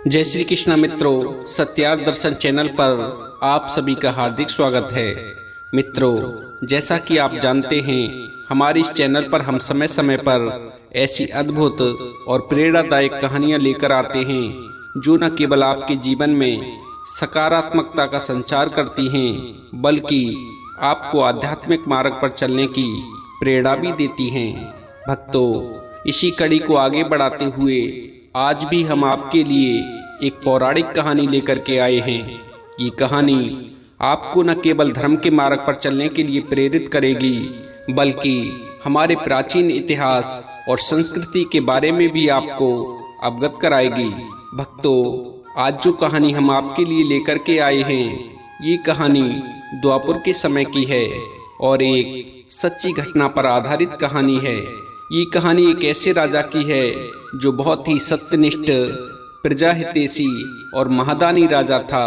जय श्री कृष्ण मित्रों, सत्यार्थ दर्शन चैनल पर आप सभी का हार्दिक स्वागत है। मित्रों, जैसा कि आप जानते हैं, हमारे इस चैनल पर हम समय समय पर ऐसी अद्भुत और प्रेरणादायक कहानियां लेकर आते हैं जो न केवल आपके जीवन में सकारात्मकता का संचार करती हैं बल्कि आपको आध्यात्मिक मार्ग पर चलने की प्रेरणा भी देती हैं। भक्तों, इसी कड़ी को आगे बढ़ाते हुए आज भी हम आपके लिए एक पौराणिक कहानी लेकर के आए हैं। ये कहानी आपको न केवल धर्म के मार्ग पर चलने के लिए प्रेरित करेगी बल्कि हमारे प्राचीन इतिहास और संस्कृति के बारे में भी आपको अवगत कराएगी। भक्तों, आज जो कहानी हम आपके लिए लेकर के आए हैं, ये कहानी द्वापर के समय की है और एक सच्ची घटना पर आधारित कहानी है। ये कहानी एक ऐसे राजा की है जो बहुत ही सत्यनिष्ठ, प्रजाहितैषी और महादानी राजा था।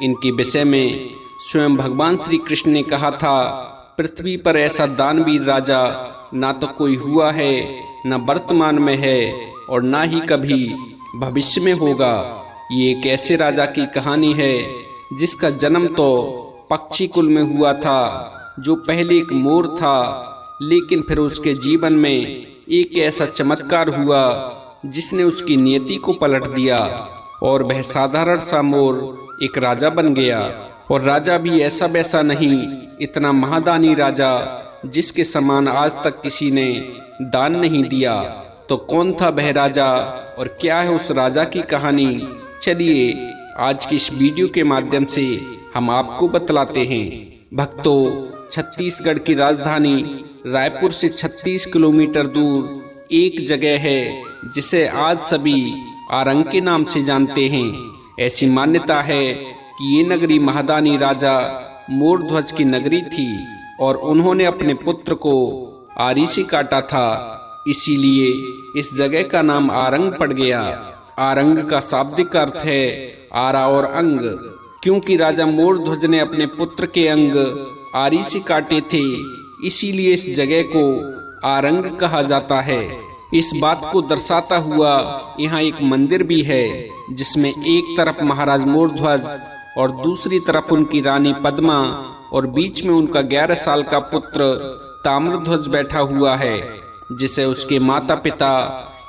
इनके विषय में स्वयं भगवान श्री कृष्ण ने कहा था, पृथ्वी पर ऐसा दानवीर राजा ना तो कोई हुआ है, न वर्तमान में है और ना ही कभी भविष्य में होगा। ये एक ऐसे राजा की कहानी है जिसका जन्म तो पक्षी कुल में हुआ था, जो पहले एक मोर था, लेकिन फिर उसके जीवन में एक ऐसा चमत्कार हुआ जिसने उसकी नियति को पलट दिया और वह साधारण सा मोर एक राजा बन गया। और राजा भी ऐसा वैसा नहीं, इतना महादानी राजा जिसके समान आज तक किसी ने दान नहीं दिया। तो कौन था वह राजा और क्या है उस राजा की कहानी? चलिए आज की इस वीडियो के माध्यम से हम आपको बतलाते हैं। भक्तों, छत्तीसगढ़ की राजधानी रायपुर से 36 किलोमीटर दूर एक जगह है जिसे आज सभी आरंग के नाम से जानते हैं। ऐसी मान्यता है कि ये नगरी महादानी राजा मोरध्वज की नगरी थी और उन्होंने अपने पुत्र को आरी से काटा था, इसीलिए इस जगह का नाम आरंग पड़ गया। आरंग का शाब्दिक अर्थ है आरा और अंग, क्योंकि राजा मोरध्वज ने अपने पुत्र के अंग आरी से काटे थे, इसीलिए इस जगह को आरंग कहा जाता है। इस बात को दर्शाता हुआ यहाँ एक मंदिर भी है जिसमें एक तरफ महाराज मोरध्वज और दूसरी तरफ उनकी रानी पद्मा और बीच में उनका 11 साल का पुत्र ताम्रध्वज बैठा हुआ है, जिसे उसके माता पिता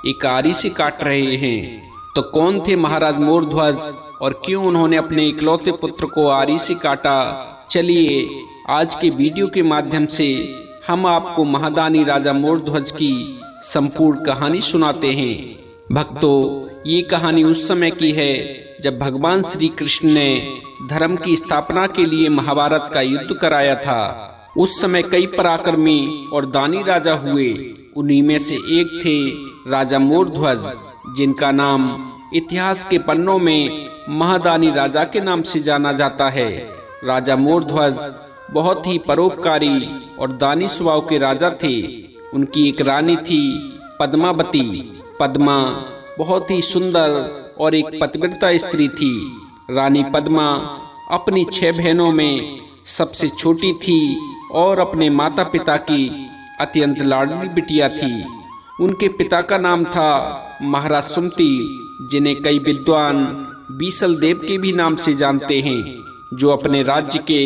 एक आरी से काट रहे हैं। तो कौन थे महाराज मोरध्वज और क्यों उन्होंने अपने इकलौते पुत्र को आरी से काटा? चलिए आज के वीडियो के माध्यम से हम आपको महादानी राजा मोरध्वज की संपूर्ण कहानी सुनाते हैं। भक्तों, ये कहानी उस समय की है जब भगवान श्री कृष्ण ने धर्म की स्थापना के लिए महाभारत का युद्ध कराया था। उस समय कई पराक्रमी और दानी राजा हुए। उन्हीं में से एक थे राजा मोरध्वज, जिनका नाम इतिहास के पन्नों में महादानी राजा के नाम से जाना जाता है। राजा मोरध्वज बहुत ही परोपकारी और दानी स्वभाव के राजा थे। उनकी एक रानी थी पद्मावती। पद्मा बहुत ही सुंदर और एक पतिव्रता स्त्री थी। रानी पद्मा अपनी 6 बहनों में सबसे छोटी थी और अपने माता पिता की अत्यंत लाडली बिटिया थी। उनके पिता का नाम था महाराज सुमति, जिन्हें कई विद्वान बीसल देव के भी नाम से जानते हैं, जो अपने राज्य के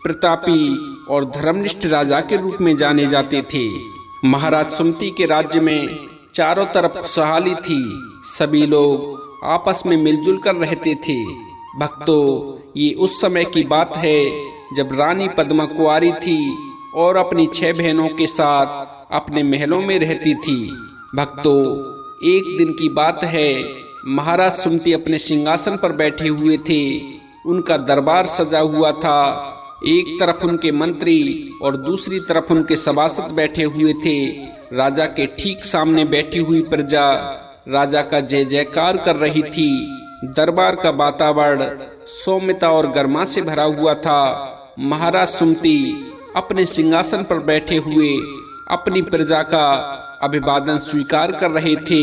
प्रतापी और धर्मनिष्ठ राजा के रूप में जाने जाते थे। महाराज सुमति के राज्य में चारों तरफ खुशहाली थी। सभी लोग आपस में मिलजुल कर रहते थे। भक्तों, ये उस समय की बात है जब रानी पद्मा कुंवारी थी और अपनी 6 बहनों के साथ अपने महलों में रहती थी। भक्तों, एक दिन की बात है, महाराज सुमति अपने सिंहासन पर बैठे हुए थे। उनका दरबार सजा हुआ था। एक तरफ उनके मंत्री और दूसरी तरफ उनके सभासद बैठे हुए थे। राजा के ठीक सामने बैठी हुई प्रजा राजा का जय जयकार कर रही थी। दरबार का वातावरण सौम्यता और गर्मा से भरा हुआ था। महाराज सुमति अपने सिंहासन पर बैठे हुए अपनी प्रजा का अभिवादन स्वीकार कर रहे थे।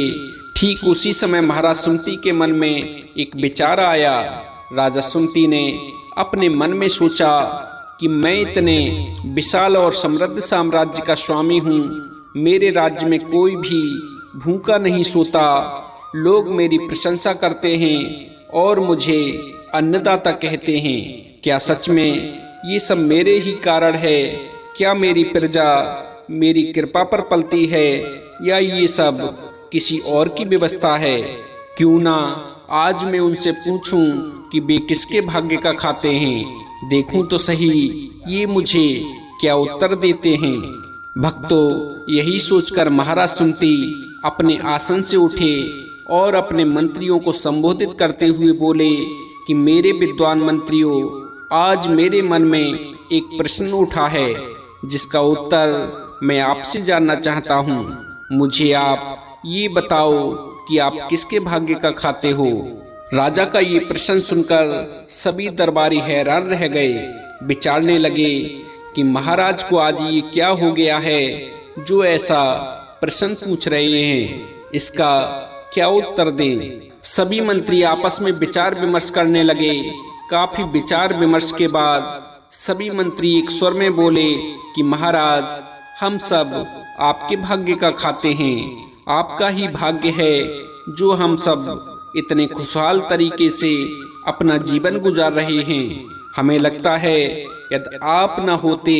ठीक उसी समय महाराज सुमति के मन में एक विचार आया। राजा सुमति ने अपने मन में सोचा कि मैं इतने विशाल और समृद्ध साम्राज्य का स्वामी हूँ, मेरे राज्य में कोई भी भूखा नहीं सोता, लोग मेरी प्रशंसा करते हैं और मुझे अन्नदाता कहते हैं। क्या सच में ये सब मेरे ही कारण है? क्या मेरी प्रजा मेरी कृपा पर पलती है या ये सब किसी और की व्यवस्था है? क्यों ना आज मैं उनसे पूछूं कि वे किसके भाग्य का खाते हैं। देखूं तो सही ये मुझे क्या उत्तर देते हैं। भक्तों, यही सोचकर महाराज सुमति अपने आसन से उठे और अपने मंत्रियों को संबोधित करते हुए बोले कि मेरे विद्वान मंत्रियों, आज मेरे मन में एक प्रश्न उठा है जिसका उत्तर मैं आपसे जानना चाहता हूँ। मुझे आप ये बताओ कि आप किसके भाग्य का खाते हो। राजा का ये प्रश्न सुनकर सभी दरबारी हैरान रह गए। विचारने लगे कि महाराज को आज ये क्या हो गया है जो ऐसा प्रश्न पूछ रहे हैं, इसका क्या उत्तर दें। सभी मंत्री आपस में विचार विमर्श करने लगे। काफी विचार विमर्श के बाद सभी मंत्री एक स्वर में बोले कि महाराज, हम सब आपके भाग्य का खाते हैं। आपका ही भाग्य है जो हम सब इतने खुशहाल तरीके से अपना जीवन गुजार रहे हैं। हमें लगता है यदि आप न होते,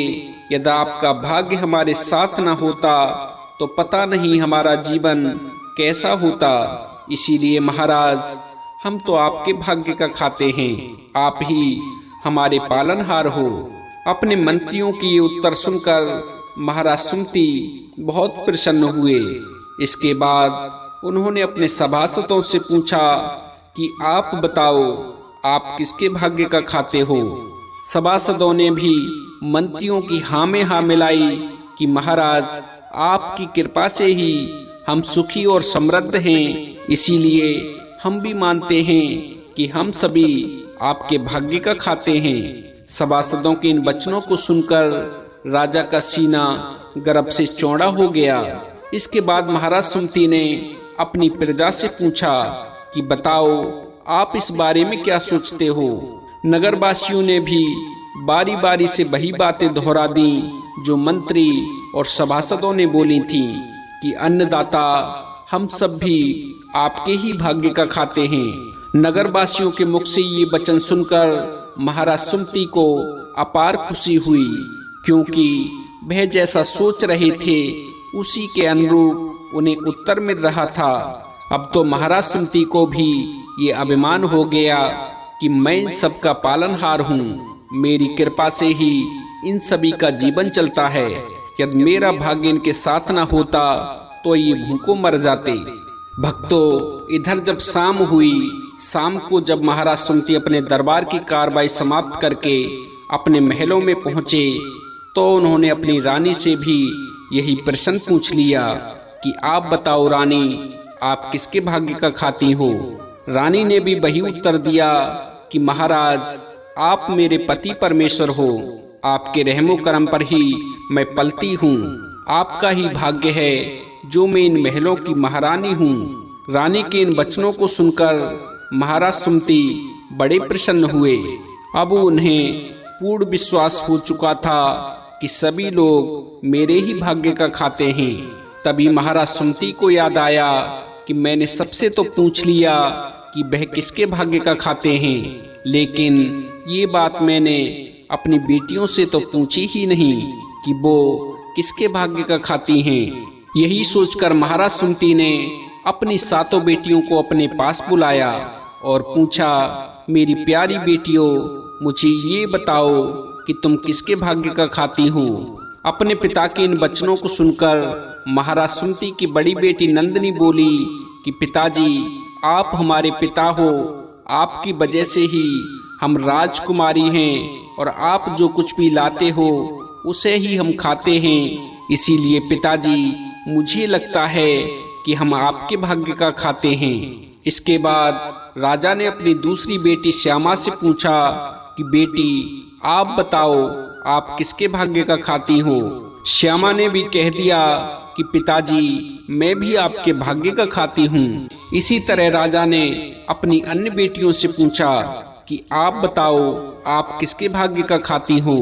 यदि आपका भाग्य हमारे साथ न होता तो पता नहीं हमारा जीवन कैसा होता। इसीलिए महाराज, हम तो आपके भाग्य का खाते हैं। आप ही हमारे पालनहार हो। अपने मंत्रियों की ये उत्तर सुनकर महाराज सुमति बहुत प्रसन्न हुए। इसके बाद उन्होंने अपने सभासदों से पूछा कि आप बताओ, आप किसके भाग्य का खाते हो। सभासदों ने भी मंत्रियों की हाँ में हाँ मिलाई कि महाराज, आपकी कृपा से ही हम सुखी और समृद्ध हैं। इसीलिए हम भी मानते हैं कि हम सभी आपके भाग्य का खाते हैं। सभासदों के इन वचनों को सुनकर राजा का सीना गर्व से चौड़ा हो गया। इसके बाद महाराज सुमति ने अपनी प्रजा से पूछा कि बताओ, आप इस बारे में क्या सोचते हो। नगरवासियों ने भी बारी बारी से वही बातें दोहरा दी जो मंत्री और सभासदों ने बोली थी कि अन्नदाता, हम सब भी आपके ही भाग्य का खाते हैं। नगरवासियों के मुख से ये वचन सुनकर महाराज सुमति को अपार खुशी हुई, क्योंकि वह जैसा सोच रहे थे उसी के अनुरूप उन्हें उत्तर मिल रहा था। अब तो महाराज सुमति को भी ये अभिमान हो गया कि मैं इन सबका पालनहार हूँ। मेरी कृपा से ही इन सभी का जीवन चलता है। यदि मेरा भाग्य इनके साथ न होता तो ये भूखों मर जाते। भक्तों, इधर जब शाम हुई, शाम को जब महाराज सुमति अपने दरबार की कार्रवाई समाप्त करके अपने महलों में पहुंचे तो उन्होंने अपनी रानी से भी यही प्रश्न पूछ लिया कि आप बताओ रानी, आप किसके भाग्य का खाती हो। रानी ने भी वही उत्तर दिया कि महाराज, आप मेरे पति परमेश्वर हो। आपके रहमो करम पर ही मैं पलती हूँ। आपका ही भाग्य है जो मैं इन महलों की महारानी हूँ। रानी के इन वचनों को सुनकर महाराज सुमति बड़े प्रसन्न हुए। अब उन्हें पूर्ण विश्वास हो चुका था कि सभी लोग मेरे ही भाग्य का खाते हैं। तभी महाराज सुमति को याद आया कि मैंने सबसे तो पूछ लिया कि वह किसके भाग्य का खाते हैं, लेकिन ये बात मैंने अपनी बेटियों से तो पूछी ही नहीं कि वो किसके भाग्य का खाती हैं। यही सोचकर महाराज सुमति ने अपनी सातों बेटियों को अपने पास बुलाया और पूछा, मेरी प्यारी बेटियों, मुझे ये बताओ कि तुम किसके भाग्य का खाती हो। अपने पिता के इन वचनों को सुनकर महाराज सुमति की बड़ी बेटी नंदिनी बोली कि पिताजी, आप हमारे पिता हो। आपकी वजह से ही हम राजकुमारी हैं और आप जो कुछ भी लाते हो उसे ही हम खाते हैं। इसीलिए पिताजी, मुझे लगता है कि हम आपके भाग्य का खाते हैं। इसके बाद राजा ने अपनी दूसरी बेटी श्यामा से पूछा कि बेटी, आप बताओ, आप किसके भाग्य का खाती हो। श्यामा ने भी कह दिया कि पिताजी, मैं भी आपके भाग्य का खाती हूँ। इसी तरह राजा ने अपनी अन्य बेटियों से पूछा कि आप बताओ, आप किसके भाग्य का खाती हो।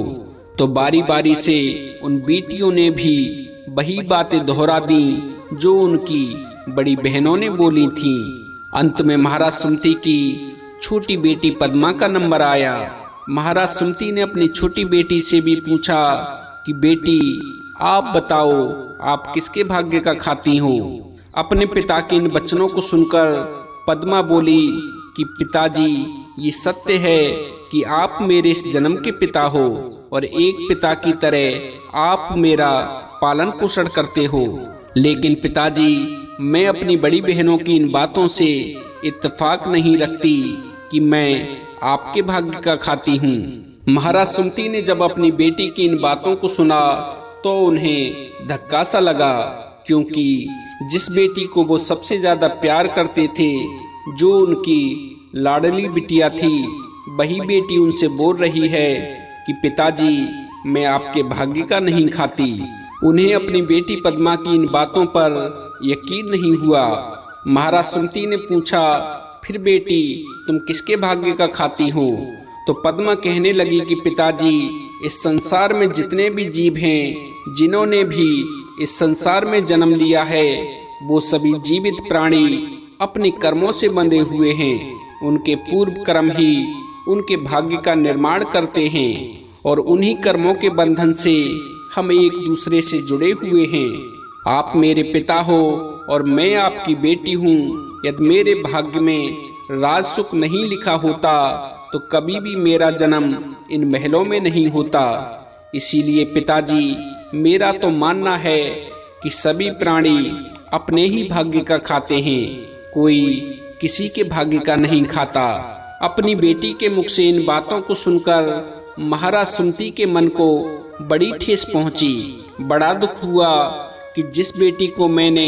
तो बारी बारी से उन बेटियों ने भी वही बातें दोहरा दी जो उनकी बड़ी बहनों ने बोली थीं। अंत में महाराज सुमति की छोटी बेटी पद्मा का नंबर आया। महाराज सुमति ने अपनी छोटी बेटी से भी पूछा कि बेटी आप बताओ, आप किसके भाग्य का खाती हो। अपने पिता के इन वचनों को सुनकर पद्मा बोली कि पिताजी, ये सत्य है कि आप मेरे इस जन्म के पिता हो और एक पिता की तरह आप मेरा पालन पोषण करते हो। लेकिन पिताजी, मैं अपनी बड़ी बहनों की इन बातों से इत्तेफाक नहीं रखती कि मैं आपके भाग्य का खाती हूँ। महाराज सुमति ने जब अपनी बेटी की इन बातों को सुना तो उन्हें धक्का सा लगा, क्योंकि जिस बेटी को वो सबसे ज्यादा प्यार करते थे, जो उनकी लाडली बिटिया थी, वही बेटी उनसे बोल रही है कि पिताजी, मैं आपके भाग्य का नहीं खाती। उन्हें अपनी बेटी पद्मा की इन बातों पर यकीन नहीं हुआ। महाराज सुमति ने पूछा, फिर बेटी तुम किसके भाग्य का खाती हो? तो पद्मा कहने लगी कि पिताजी, इस संसार में जितने भी जीव हैं, जिन्होंने भी इस संसार में जन्म लिया है, वो सभी जीवित प्राणी अपने कर्मों से बंधे हुए हैं। उनके पूर्व कर्म ही उनके भाग्य का निर्माण करते हैं और उन्हीं कर्मों के बंधन से हम एक दूसरे से जुड़े हुए हैं। आप मेरे पिता हो और मैं आपकी बेटी हूँ। यदि मेरे भाग्य में राज सुख नहीं लिखा होता तो कभी भी मेरा जन्म इन महलों में नहीं होता। इसीलिए पिताजी, मेरा तो मानना है कि सभी प्राणी अपने ही भाग्य का खाते हैं, कोई किसी के भाग्य का नहीं खाता। अपनी बेटी के मुख से इन बातों को सुनकर महाराज सुमति के मन को बड़ी ठेस पहुंची। बड़ा दुख हुआ कि जिस बेटी को मैंने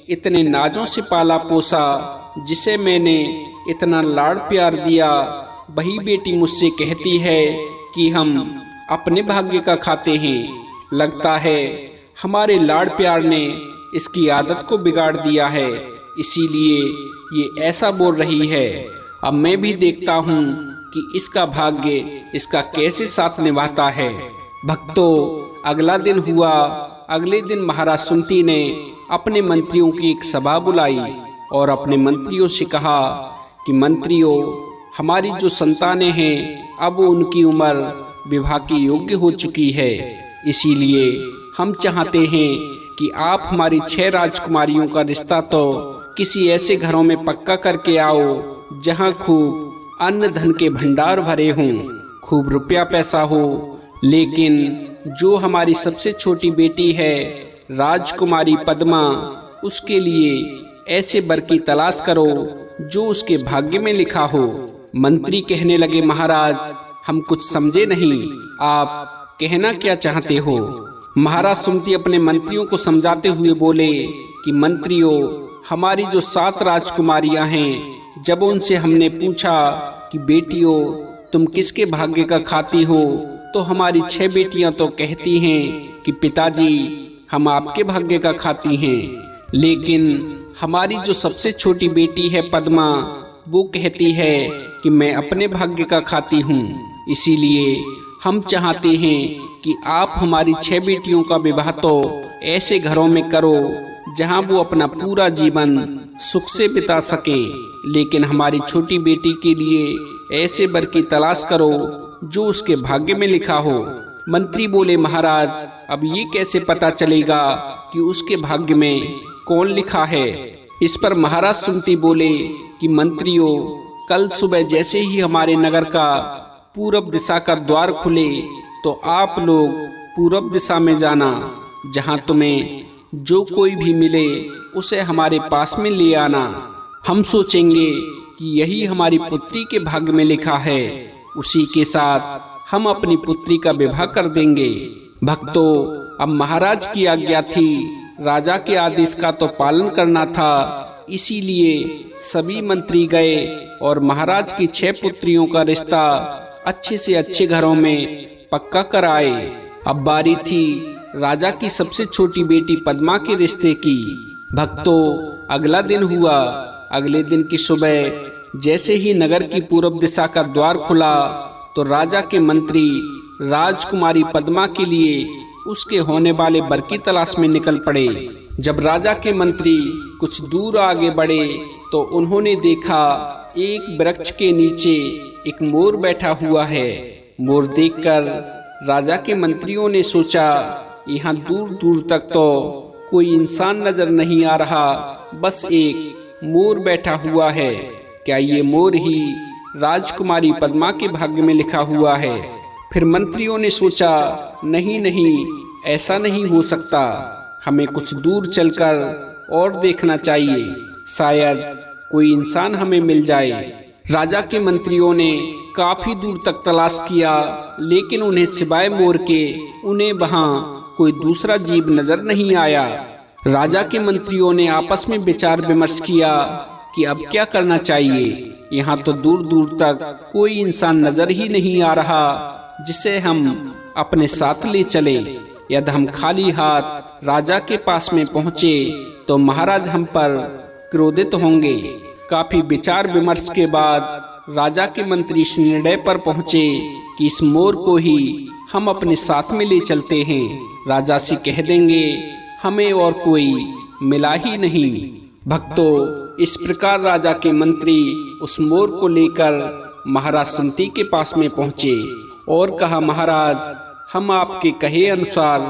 इतने नाजों से पाला पोसा, जिसे मैंने इतना लाड़ प्यार दिया, वही बेटी मुझसे कहती है कि हम अपने भाग्य का खाते हैं। लगता है हमारे लाड़ प्यार ने इसकी आदत को बिगाड़ दिया है, इसीलिए ये ऐसा बोल रही है। अब मैं भी देखता हूँ कि इसका भाग्य इसका कैसे साथ निभाता है। भक्तों, अगला दिन हुआ। अगले दिन महाराज सुमति ने अपने मंत्रियों की एक सभा बुलाई और अपने मंत्रियों से कहा कि मंत्रियों, हमारी जो संतानें हैं, अब उनकी उम्र विवाह की योग्य हो चुकी है। इसीलिए हम चाहते हैं कि आप हमारी 6 राजकुमारियों का रिश्ता तो किसी ऐसे घरों में पक्का करके आओ जहां खूब अन्न धन के भंडार भरे हों, खूब रुपया पैसा हो। लेकिन जो हमारी सबसे छोटी बेटी है, राजकुमारी पद्मा, उसके लिए ऐसे वर की तलाश करो जो उसके भाग्य में लिखा हो। मंत्री कहने लगे, महाराज, हम कुछ समझे नहीं, आप कहना क्या चाहते हो? महाराज सुमति अपने मंत्रियों को समझाते हुए बोले कि मंत्रियों, हमारी जो 7 राजकुमारियां हैं, जब उनसे हमने पूछा कि बेटियों तुम किसके भाग्य का खाती हो, तो हमारी 6 बेटियां तो कहती हैं कि पिताजी, हम आपके भाग्य का खाती हैं। लेकिन हमारी जो सबसे छोटी बेटी है पद्मा, वो कहती है कि मैं अपने भाग्य का खाती हूँ। इसीलिए हम चाहते हैं कि आप हमारी 6 बेटियों का विवाह तो ऐसे घरों में करो जहां वो अपना पूरा जीवन सुख से बिता सके, लेकिन हमारी छोटी बेटी के लिए ऐसे वर की तलाश करो जो उसके भाग्य में लिखा हो। मंत्री बोले, महाराज, अब ये कैसे पता चलेगा कि उसके भाग्य में कौन लिखा है? इस पर महाराज सुमति बोले कि मंत्रियों, कल सुबह जैसे ही हमारे नगर का पूरब दिशा का द्वार खुले तो आप लोग पूरब दिशा में जाना। जहां तुम्हें जो कोई भी मिले उसे हमारे पास में ले आना। हम सोचेंगे कि यही हमारी पुत्री के भाग्य में लिखा है, उसी के साथ हम अपनी पुत्री का विवाह कर देंगे। भक्तों, अब महाराज की आज्ञा थी, राजा के आदेश का तो पालन करना था। इसीलिए सभी मंत्री गए और महाराज की 6 पुत्रियों का रिश्ता अच्छे से अच्छे घरों में पक्का कराए। अब बारी थी राजा की सबसे छोटी बेटी पद्मा के रिश्ते की। भक्तों, अगला दिन हुआ। अगले दिन की सुबह जैसे ही नगर की पूर्व दिशा का द्वार खुला तो राजा के मंत्री राजकुमारी पद्मा के लिए उसके होने वाले वर की तलाश में निकल पड़े। जब राजा के मंत्री कुछ दूर आगे बढ़े तो उन्होंने देखा एक वृक्ष के नीचे एक मोर बैठा हुआ है। मोर देखकर राजा के मंत्रियों ने सोचा, यहाँ दूर दूर तक तो कोई इंसान नजर नहीं आ रहा, बस एक मोर बैठा हुआ है। क्या ये मोर ही राजकुमारी पद्मा के भाग्य में लिखा हुआ है? फिर मंत्रियों ने सोचा, नहीं नहीं, ऐसा नहीं हो सकता, हमें कुछ दूर चलकर और देखना चाहिए, शायद कोई इंसान हमें मिल जाए। राजा के मंत्रियों ने काफी दूर तक तलाश किया, लेकिन उन्हें सिवाय मोर के उन्हें वहाँ कोई दूसरा जीव नजर नहीं आया। राजा के मंत्रियों ने आपस में विचार विमर्श किया कि अब क्या करना चाहिए। यहाँ तो दूर दूर तक कोई इंसान नजर ही नहीं आ रहा जिसे हम अपने साथ ले चले। यदि हम खाली हाथ राजा के पास में पहुँचे तो महाराज हम पर क्रोधित होंगे। काफी विचार विमर्श के बाद राजा के मंत्री इस निर्णय पर पहुंचे कि इस मोर को ही हम अपने साथ में ले चलते हैं। राजा से कह देंगे हमें और कोई मिला ही नहीं। भक्तों, इस प्रकार राजा के मंत्री उस मोर को लेकर महाराज सुमति के पास में पहुंचे और कहा, महाराज हम आपके कहे अनुसार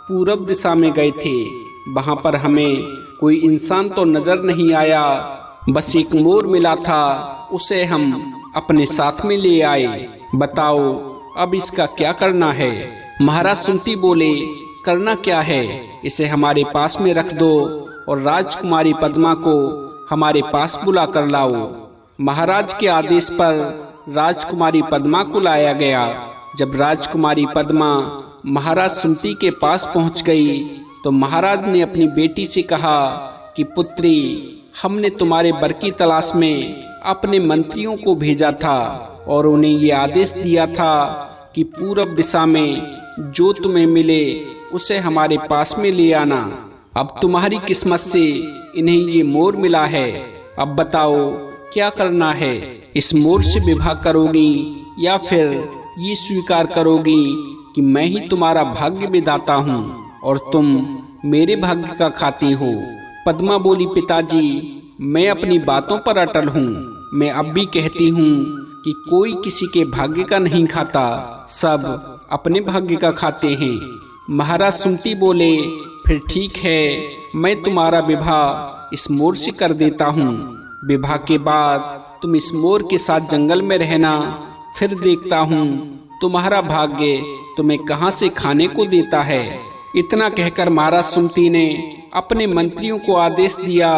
पूरब दिशा में गए थे, वहां पर हमें कोई इंसान तो नजर नहीं आया, बस एक मोर मिला था, उसे हम अपने साथ में ले आए। बताओ अब इसका क्या करना है? महाराज सुमति बोले, करना क्या है, इसे हमारे पास में रख दो और राजकुमारी पद्मा को हमारे पास बुला कर लाओ। महाराज के आदेश पर राजकुमारी पद्मा को लाया गया। जब राजकुमारी पद्मा महाराज सुमति के पास पहुंच गई तो महाराज ने अपनी बेटी से कहा कि पुत्री, हमने तुम्हारे वर की तलाश में अपने मंत्रियों को भेजा था और उन्हें ये आदेश दिया था कि पूरब दिशा में जो तुम्हें मिले उसे हमारे पास में ले आना। अब तुम्हारी किस्मत से इन्हें ये मोर मिला है। अब बताओ क्या करना है? इस मोर से विवाह करोगी या फिर ये स्वीकार करोगी कि मैं ही तुम्हारा भाग्य विधाता हूँ और तुम मेरे भाग्य का खाती हो? पद्मा बोली, पिताजी मैं अपनी बातों पर अटल हूँ। मैं अब भी कहती हूँ कि कोई किसी के भाग्य का नहीं खाता, सब अपने भाग्य का खाते हैं। महाराज सुमति बोले, फिर ठीक है, मैं तुम्हारा विवाह इस मोर से कर देता हूँ। विवाह के बाद तुम इस मोर के साथ जंगल में रहना, फिर देखता हूँ तुम्हारा भाग्य तुम्हें कहाँ से खाने को देता है। इतना कहकर महाराज सुमति ने अपने मंत्रियों को आदेश दिया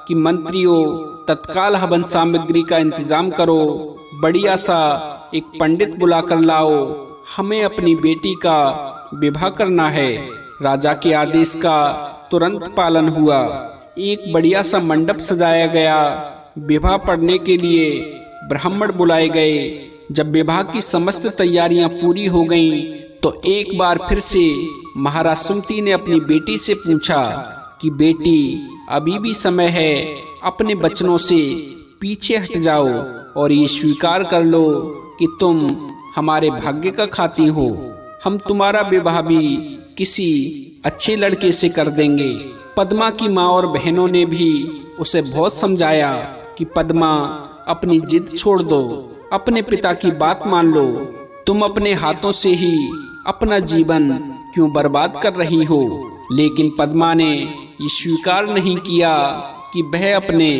कि मंत्रियों, तत्काल हवन सामग्री का इंतजाम करो, बढ़िया सा एक पंडित बुला कर लाओ, हमें अपनी बेटी का विवाह करना है। राजा के आदेश का तुरंत पालन हुआ। एक बढ़िया सा मंडप सजाया गया। विवाह पढ़ने के लिए ब्राह्मण बुलाए गए। जब विवाह की समस्त तैयारियां पूरी हो गईं, तो एक बार फिर से महाराज सुमति ने अपनी बेटी से पूछा कि बेटी, अभी भी समय है, अपने बचनों से पीछे हट जाओ और ये स्वीकार कर लो कि तुम हमारे भाग्य का खाती हो। हम तुम्हारा विवाह भी किसी अच्छे लड़के से कर देंगे। पद्मा की माँ और बहनों ने भी उसे बहुत समझाया कि पद्मा, अपनी जिद छोड़ दो, अपने पिता की बात मान लो, तुम अपने हाथों से ही अपना जीवन क्यों बर्बाद कर रही हो। लेकिन पद्मा ने ये स्वीकार नहीं किया कि वह अपने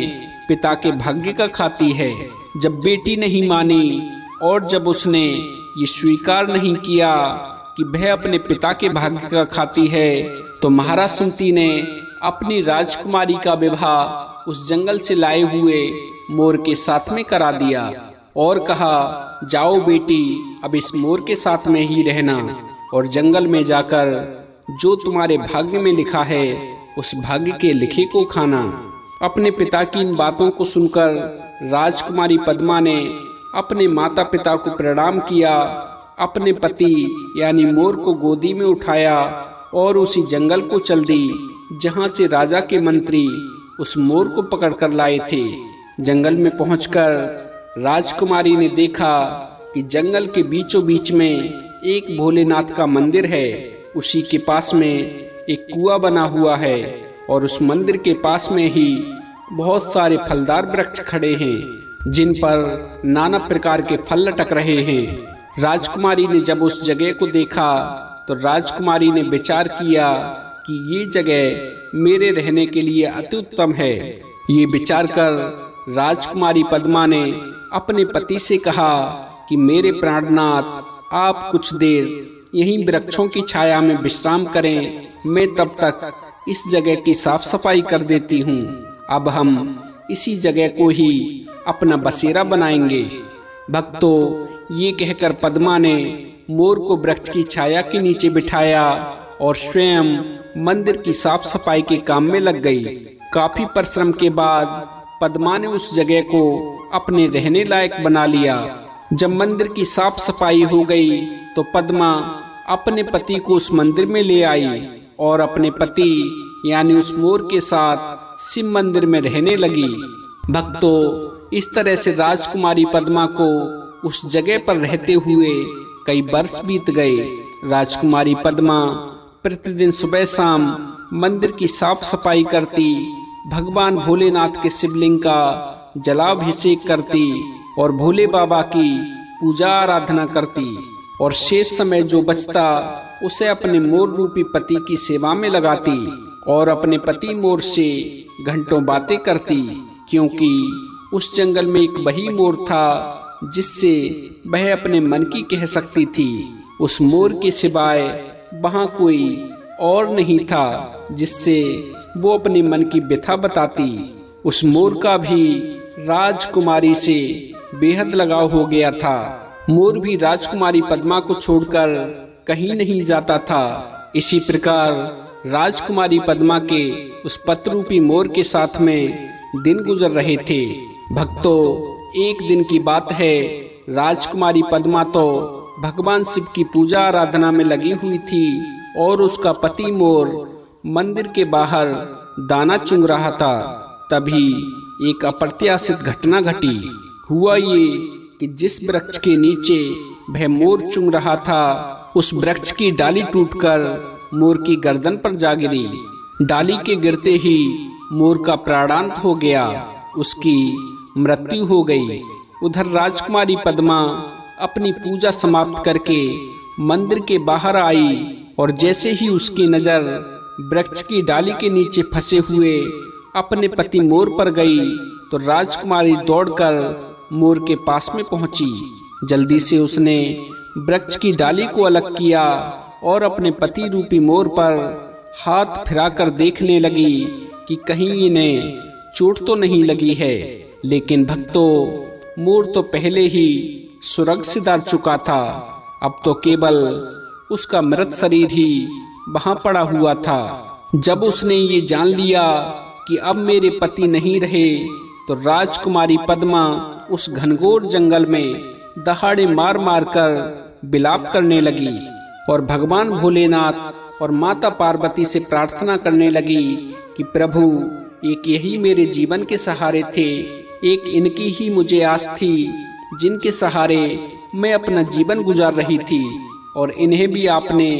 पिता के भाग्य का खाती है। जब बेटी नहीं मानी और जब उसने ये स्वीकार नहीं किया कि वह अपने पिता के भाग्य का खाती है, तो महाराज सुमति ने अपनी राजकुमारी का विवाह उस जंगल से लाए हुए मोर के साथ में करा दिया और कहा, जाओ बेटी, अब इस मोर के साथ में ही रहना और जंगल में जाकर जो तुम्हारे भाग्य में लिखा है उस भाग्य के लिखे को खाना। अपने पिता की इन बातों को सुनकर राजकुमारी पद्मा ने अपने माता पिता को प्रणाम किया, अपने पति यानी मोर को गोदी में उठाया और उसी जंगल को चल दी जहां से राजा के मंत्री उस मोर को पकड़कर लाए थे। जंगल में पहुंचकर राजकुमारी ने देखा कि जंगल के बीचों बीच में एक भोलेनाथ का मंदिर है। उसी के पास में एक कुआं बना हुआ है और उस मंदिर के पास में ही बहुत सारे फलदार वृक्ष खड़े हैं जिन पर नाना प्रकार के फल लटक रहे हैं। राजकुमारी ने जब उस जगह को देखा तो राजकुमारी ने विचार किया कि ये जगह मेरे रहने के लिए अति उत्तम है। ये विचार कर राजकुमारी पद्मा ने अपने पति से कहा कि मेरे प्राणनाथ, आप कुछ देर यहीं वृक्षों की छाया में विश्राम करें, मैं तब तक इस जगह की साफ सफाई कर देती हूँ। अब हम इसी जगह को ही अपना बसेरा बनाएंगे। भक्तों, ये कहकर पद्मा ने मोर को वृक्ष की छाया के नीचे बिठाया और स्वयं मंदिर की साफ सफाई के काम में लग गई। काफी परिश्रम के बाद पद्मा ने उस जगह को अपने रहने लायक बना लिया। जब मंदिर की साफ सफाई हो गई तो पद्मा अपने पति को उस मंदिर में ले आई और अपने पति यानी उस मोर के साथ शिव मंदिर में रहने लगी। भक्तों, इस तरह से राजकुमारी पद्मा को उस जगह पर रहते हुए कई वर्ष बीत गए। राजकुमारी पद्मा प्रतिदिन सुबह शाम मंदिर की साफ सफाई करती, भगवान भोलेनाथ के शिवलिंग का जलाभिषेक करती और भोले बाबा की पूजा आराधना करती और शेष समय जो बचता उसे अपने मोर रूपी पति की सेवा में लगाती और अपने पति मोर से घंटों बातें करती, क्योंकि उस जंगल में एक वही मोर था जिससे वह अपने मन की कह सकती थी। उस मोर के सिवाय वहाँ कोई और नहीं था जिससे वो अपने मन की व्यथा बताती। उस मोर का भी राजकुमारी से बेहद लगाव हो गया था। मोर भी राजकुमारी पद्मा को छोड़कर कहीं नहीं जाता था। इसी प्रकार राजकुमारी पद्मा के उस पत्ररूपी मोर के साथ में दिन गुजर रहे थे। भक्तों, एक दिन की बात है, राजकुमारी पद्मा तो भगवान शिव की पूजा आराधना में लगी हुई थी और उसका पति मोर मंदिर के बाहर दाना चुंग रहा था। तभी एक अप्रत्याशित घटना घटी। हुआ ये कि जिस वृक्ष के नीचे वह मोर चुंग रहा था, उस वृक्ष की डाली टूटकर मोर की गर्दन पर जा गिरी। डाली के गिरते ही मोर का प्राणांत हो गया, उसकी मृत्यु हो गई। उधर राजकुमारी पद्मा अपनी पूजा समाप्त करके मंदिर के बाहर आई और जैसे ही उसकी नजर वृक्ष की डाली के नीचे फंसे हुए अपने पति मोर पर गई तो राजकुमारी दौड़कर मोर के पास में पहुंची। जल्दी से उसने वृक्ष की डाली को अलग किया और अपने पति रूपी मोर पर हाथ फिराकर देखने लगी कि कहीं इन्हें चोट तो नहीं लगी है। लेकिन भक्तों, मोर तो पहले ही स्वर्ग से उतर चुका था। अब तो केवल उसका मृत शरीर ही वहां पड़ा हुआ था। जब उसने ये जान लिया कि अब मेरे पति नहीं रहे तो राजकुमारी पद्मा उस घनघोर जंगल में दहाड़े मार मार कर विलाप करने लगी और भगवान भोलेनाथ और माता पार्वती से प्रार्थना करने लगी कि प्रभु, एक यही मेरे जीवन के सहारे थे, एक इनकी ही मुझे आस थी जिनके सहारे मैं अपना जीवन गुजार रही थी और इन्हें भी आपने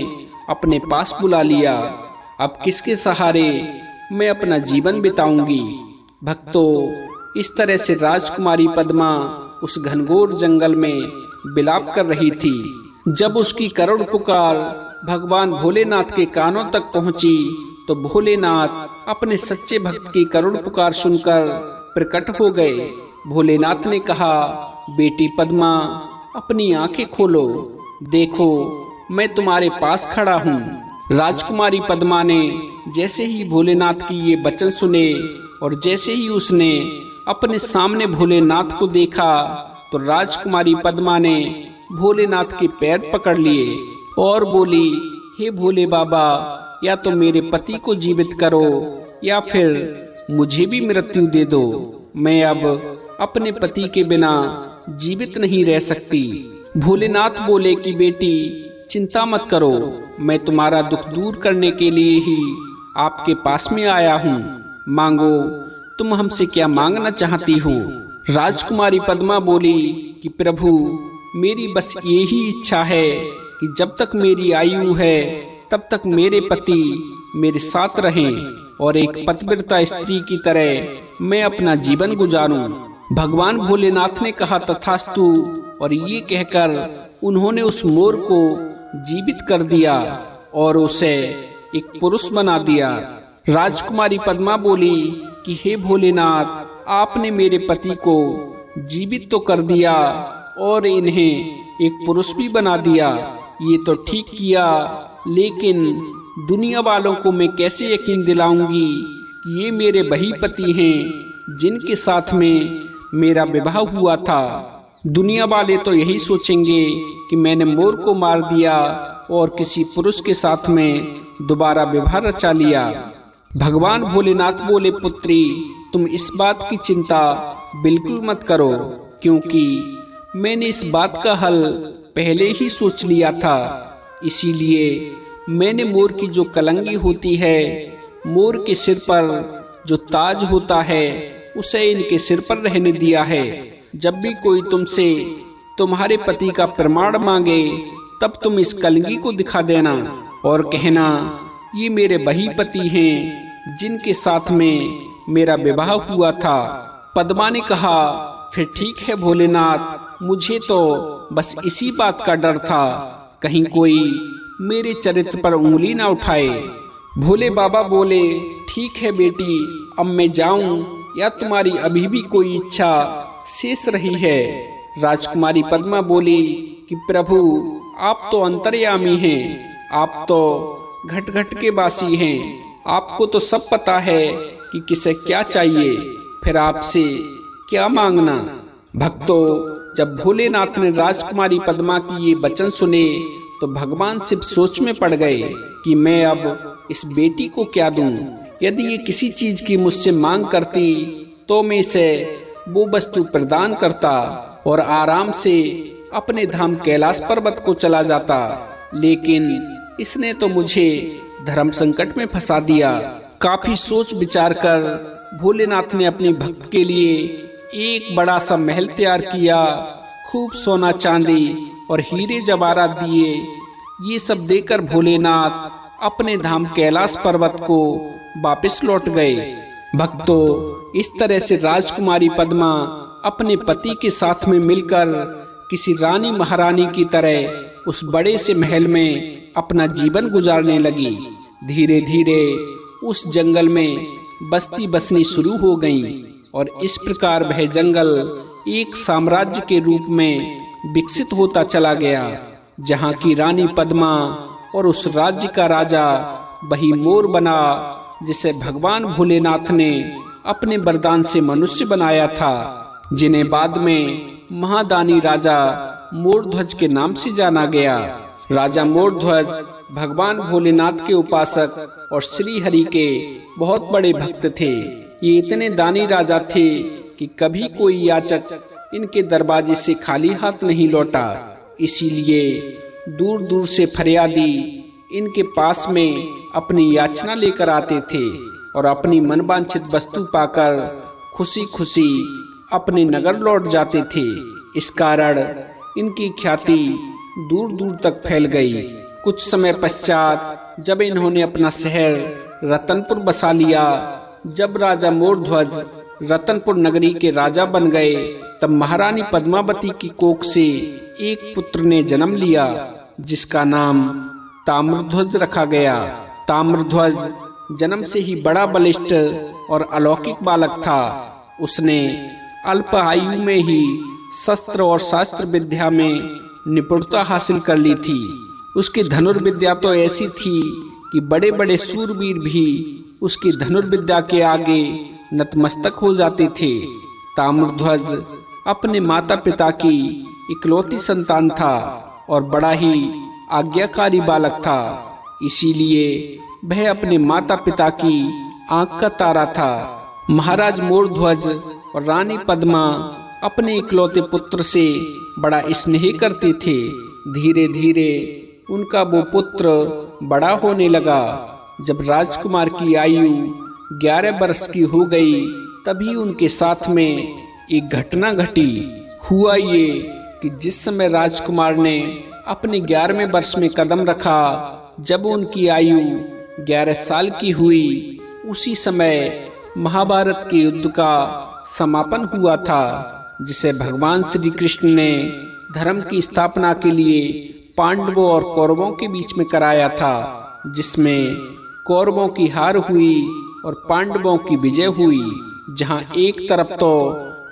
अपने पास बुला लिया। अब किसके सहारे मैं अपना जीवन बिताऊंगी। भक्तों, इस तरह से राजकुमारी पद्मा उस घनघोर जंगल में विलाप कर रही थी। जब उसकी करुण पुकार भगवान भोलेनाथ के कानों तक पहुंची तो भोलेनाथ अपने सच्चे भक्त की करुण पुकार सुनकर प्रकट हो गए। भोलेनाथ ने कहा, बेटी पद्मा, अपनी आंखें खोलो, देखो मैं तुम्हारे पास खड़ा हूँ। राजकुमारी पद्मा ने जैसे ही भोलेनाथ की ये वचन सुने और जैसे ही उसने अपने सामने भोलेनाथ को देखा तो राजकुमारी पद्मा ने भोलेनाथ के पैर पकड़ लिए और बोली, हे भोले बाबा, या तो मेरे पति को जीवित करो या फिर मुझे भी मृत्यु दे दो। मैं अब अपने पति के बिना जीवित नहीं रह सकती। भोलेनाथ बोले कि बेटी, चिंता मत करो, मैं तुम्हारा दुख दूर करने के लिए ही आपके पास में आया हूँ। मांगो, तुम हमसे क्या मांगना चाहती हो। राजकुमारी पद्मा बोली कि प्रभु, मेरी बस यही इच्छा है कि जब तक मेरी आयु है तब तक मेरे पति मेरे साथ रहें। और एक पतिव्रता स्त्री की तरह मैं अपना जीवन गुजारूं। भगवान भोलेनाथ ने कहा तथास्तु, और ये कहकर उन्होंने उस मोर को जीवित कर दिया और उसे एक पुरुष बना दिया। राजकुमारी पद्मा बोली कि हे भोलेनाथ, आपने मेरे पति को जीवित तो कर दिया और इन्हें एक पुरुष भी बना दिया, ये तो ठीक किया, लेकिन दुनिया वालों को मैं कैसे यकीन दिलाऊंगी कि ये मेरे वही पति हैं जिनके साथ में मेरा विवाह हुआ था। दुनिया वाले तो यही सोचेंगे कि मैंने मोर को मार दिया और किसी पुरुष के साथ में दोबारा विवाह रचा लिया। भगवान भोलेनाथ बोले, पुत्री, तुम इस बात की चिंता बिल्कुल मत करो, क्योंकि मैंने इस बात का हल पहले ही सोच लिया था। इसीलिए मैंने मोर की जो कलंगी होती है, मोर के सिर पर जो ताज होता है, उसे इनके सिर पर रहने दिया है। जब भी कोई तुमसे तुम्हारे पति का प्रमाण मांगे, तब तुम इस कलंगी को दिखा देना और कहना, ये मेरे वही पति हैं जिनके साथ में मेरा विवाह हुआ था। पद्मा ने कहा, फिर ठीक है भोलेनाथ, मुझे तो बस इसी बात का डर था, कहीं कोई मेरे चरित्र पर उंगली ना उठाए। भोले बाबा बोले, ठीक है बेटी, अब मैं जाऊं या तुम्हारी अभी भी कोई इच्छा शेष रही है? राजकुमारी पद्मा बोली कि प्रभु, आप तो अंतर्यामी हैं, आप तो घट घट के वासी हैं, आपको तो सब पता है कि किसे क्या चाहिए, फिर आपसे क्या मांगना। भक्तों, जब भोलेनाथ ने राजकुमारी पद्मा की ये वचन सुने तो भगवान शिव सोच में पड़ गए कि मैं अब इस बेटी को क्या दूं। यदि ये किसी चीज की मुझसे मांग करती तो मैं इसे वो वस्तु प्रदान करता और आराम से अपने धाम कैलाश पर्वत को चला जाता, लेकिन इसने तो मुझे धर्म संकट में फंसा दिया। काफी सोच विचार कर भोलेनाथ ने अपने भक्त के लिए एक बड़ा सा महल तैयार किया। खूब सोना चांदी और हीरे जवाहरात दिए। ये सब देकर भोलेनाथ अपने धाम कैलाश पर्वत को वापस लौट गए। भक्तों, इस तरह से राजकुमारी पद्मा अपने पति के साथ में मिलकर किसी रानी महारानी की तरह उस बड़े से महल में अपना जीवन गुजारने लगी। धीरे धीरे उस जंगल में बस्ती बसनी शुरू हो गई और इस प्रकार वह जंगल एक साम्राज्य के रूप में विकसित होता चला गया, जहाँ की रानी पद्मा और उस राज्य का राजा वही मोर बना, जिसे भगवान भोलेनाथ ने अपने वरदान से मनुष्य बनाया था, जिन्हें बाद में महादानी राजा मोरध्वज के नाम से जाना गया। राजा मोरध्वज भगवान भोलेनाथ के उपासक और श्री हरि के बहुत बड़े भक्त थे। ये इतने दानी राजा थे कि कभी कोई याचक इनके दरवाजे से खाली हाथ नहीं लौटा। इसीलिए दूर दूर से फरियादी इनके पास में अपनी याचना लेकर आते थे और अपनी मनवांछित वस्तु पाकर खुशी खुशी अपने नगर लौट जाते थे। इस कारण इनकी ख्याति दूर दूर तक फैल गई। कुछ समय पश्चात जब इन्होंने अपना शहर रतनपुर बसा लिया, जब राजा मोरध्वज रतनपुर नगरी के राजा बन गए, तब महारानी पद्मावती की कोख से एक पुत्र ने जन्म लिया, जिसका नाम ताम्रध्वज रखा गया। ताम्रध्वज जन्म से ही बड़ा बलिष्ठ और अलौकिक बालक था। उसने अल्प आयु में ही शस्त्र और शास्त्र विद्या में निपुणता हासिल कर ली थी। उसकी धनुर्विद्या तो ऐसी थी कि बड़े बड़े शूरवीर भी उसकी धनुर्विद्या के आगे नतमस्तक हो जाते थे। ताम्रध्वज अपने माता पिता की इकलौती संतान था और बड़ा ही आज्ञाकारी बालक था। इसीलिए वह अपने माता पिता की आंख का तारा था। महाराज मोरध्वज और रानी पद्मा अपने इकलौते पुत्र से बड़ा स्नेह करते थे। धीरे धीरे उनका वो पुत्र बड़ा होने लगा। जब राजकुमार की आयु 11 वर्ष की हो गई, तभी उनके साथ में एक घटना घटी। हुआ ये कि जिस समय राजकुमार ने अपने 11वें वर्ष में कदम रखा, जब उनकी आयु 11 साल की हुई, उसी समय महाभारत के युद्ध का समापन हुआ था, जिसे भगवान श्री कृष्ण ने धर्म की स्थापना के लिए पांडवों और कौरवों के बीच में कराया था, जिसमें कौरवों की हार हुई और पांडवों की विजय हुई। जहां एक तरफ तो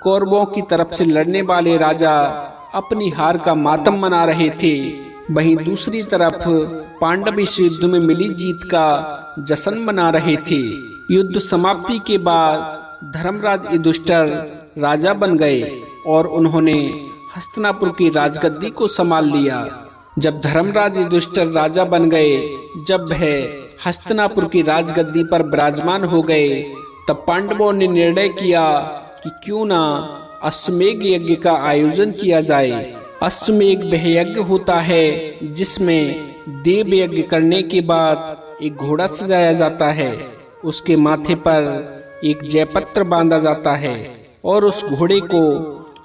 कौरवों की तरफ से लड़ने वाले राजा अपनी हार का मातम मना रहे थे, वहीं दूसरी तरफ पांडव इस युद्ध में मिली जीत का जश्न मना रहे थे। युद्ध समाप्ति के बाद धर्मराज युधिष्ठिर राजा बन गए और उन्होंने हस्तिनापुर की राजगद्दी को संभाल लिया। जब धर्मराज युधिष्ठिर राजा बन गए, जब वह हस्तिनापुर की राजगद्दी पर विराजमान हो गए, तब पांडवों ने निर्णय किया कि क्यों ना अश्वमेध यज्ञ का आयोजन किया जाए। अश्वमेध वह यज्ञ होता है जिसमें देव यज्ञ करने के बाद एक घोड़ा सजाया जाता है, उसके माथे पर एक जयपत्र बांधा जाता है और उस घोड़े को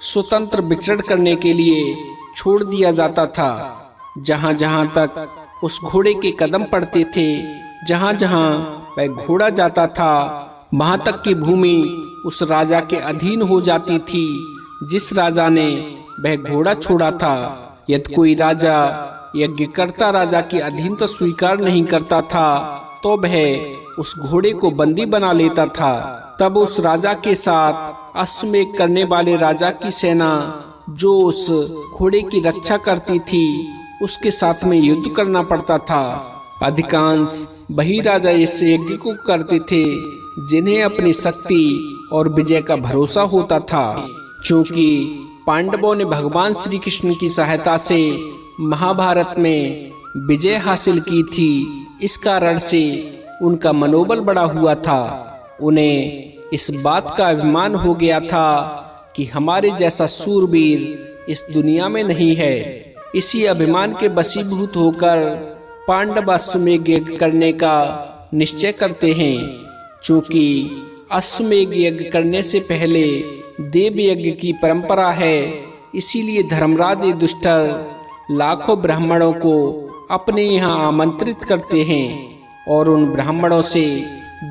स्वतंत्र विचरण करने के लिए छोड़ दिया जाता था। जहां जहां तक उस घोड़े के कदम पड़ते थे, जहां जहां वह घोड़ा जाता था, वहां तक की भूमि उस राजा के अधीन हो जाती थी जिस राजा ने वह घोड़ा छोड़ा था। यदि कोई राजा यज्ञकर्ता राजा की अधीनता स्वीकार नहीं करता था तो वह उस घोड़े को बंदी बना लेता था। तब उस राजा के साथ अश्वमेध करने वाले राजा की सेना जो उस घोड़े की रक्षा करती थी, उसके साथ में युद्ध करना पड़ता था। अधिकांश वही राजा इस यज्ञ को करते थे जिन्हें अपनी शक्ति और विजय का भरोसा होता था। क्योंकि पांडवों ने भगवान श्री कृष्ण की सहायता से महाभारत में विजय हासिल की थी, इस कारण से उनका मनोबल बढ़ा हुआ था। उन्हें इस बात का अभिमान हो गया था कि हमारे जैसा शूरवीर इस दुनिया में नहीं है। इसी अभिमान के वशीभूत होकर पांडव अश्वमेध यज्ञ करने का निश्चय करते हैं। चूंकि अश्वमेध यज्ञ करने से पहले देव यज्ञ की परंपरा है, इसीलिए धर्मराज युधिष्ठिर लाखों ब्राह्मणों को अपने यहाँ आमंत्रित करते हैं और उन ब्राह्मणों से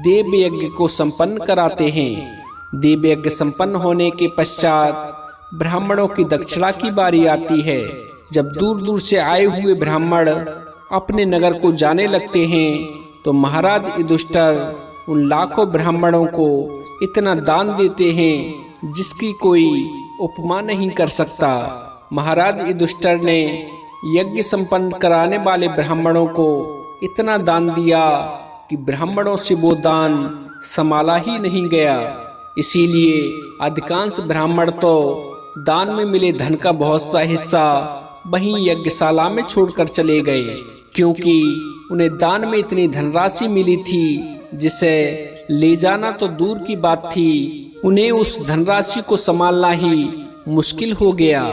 देव यज्ञ को संपन्न कराते हैं। देव यज्ञ संपन्न होने के पश्चात ब्राह्मणों की दक्षिणा की बारी आती है। जब दूर दूर से आए हुए ब्राह्मण अपने नगर को जाने लगते हैं तो महाराज युधिष्ठिर उन लाखों ब्राह्मणों को इतना दान देते हैं जिसकी कोई उपमा नहीं कर सकता। महाराज युधिष्ठिर ने यज्ञ संपन्न कराने वाले ब्राह्मणों को इतना दान दिया कि ब्राह्मणों से वो दान संभाला ही नहीं गया। इसीलिए अधिकांश ब्राह्मण तो दान में मिले धन का बहुत सा हिस्सा वहीं यज्ञशाला में छोड़कर चले गए, क्योंकि उन्हें दान में इतनी धनराशि मिली थी जिसे ले जाना तो दूर की बात थी, उन्हें उस धनराशि को संभालना ही मुश्किल हो गया।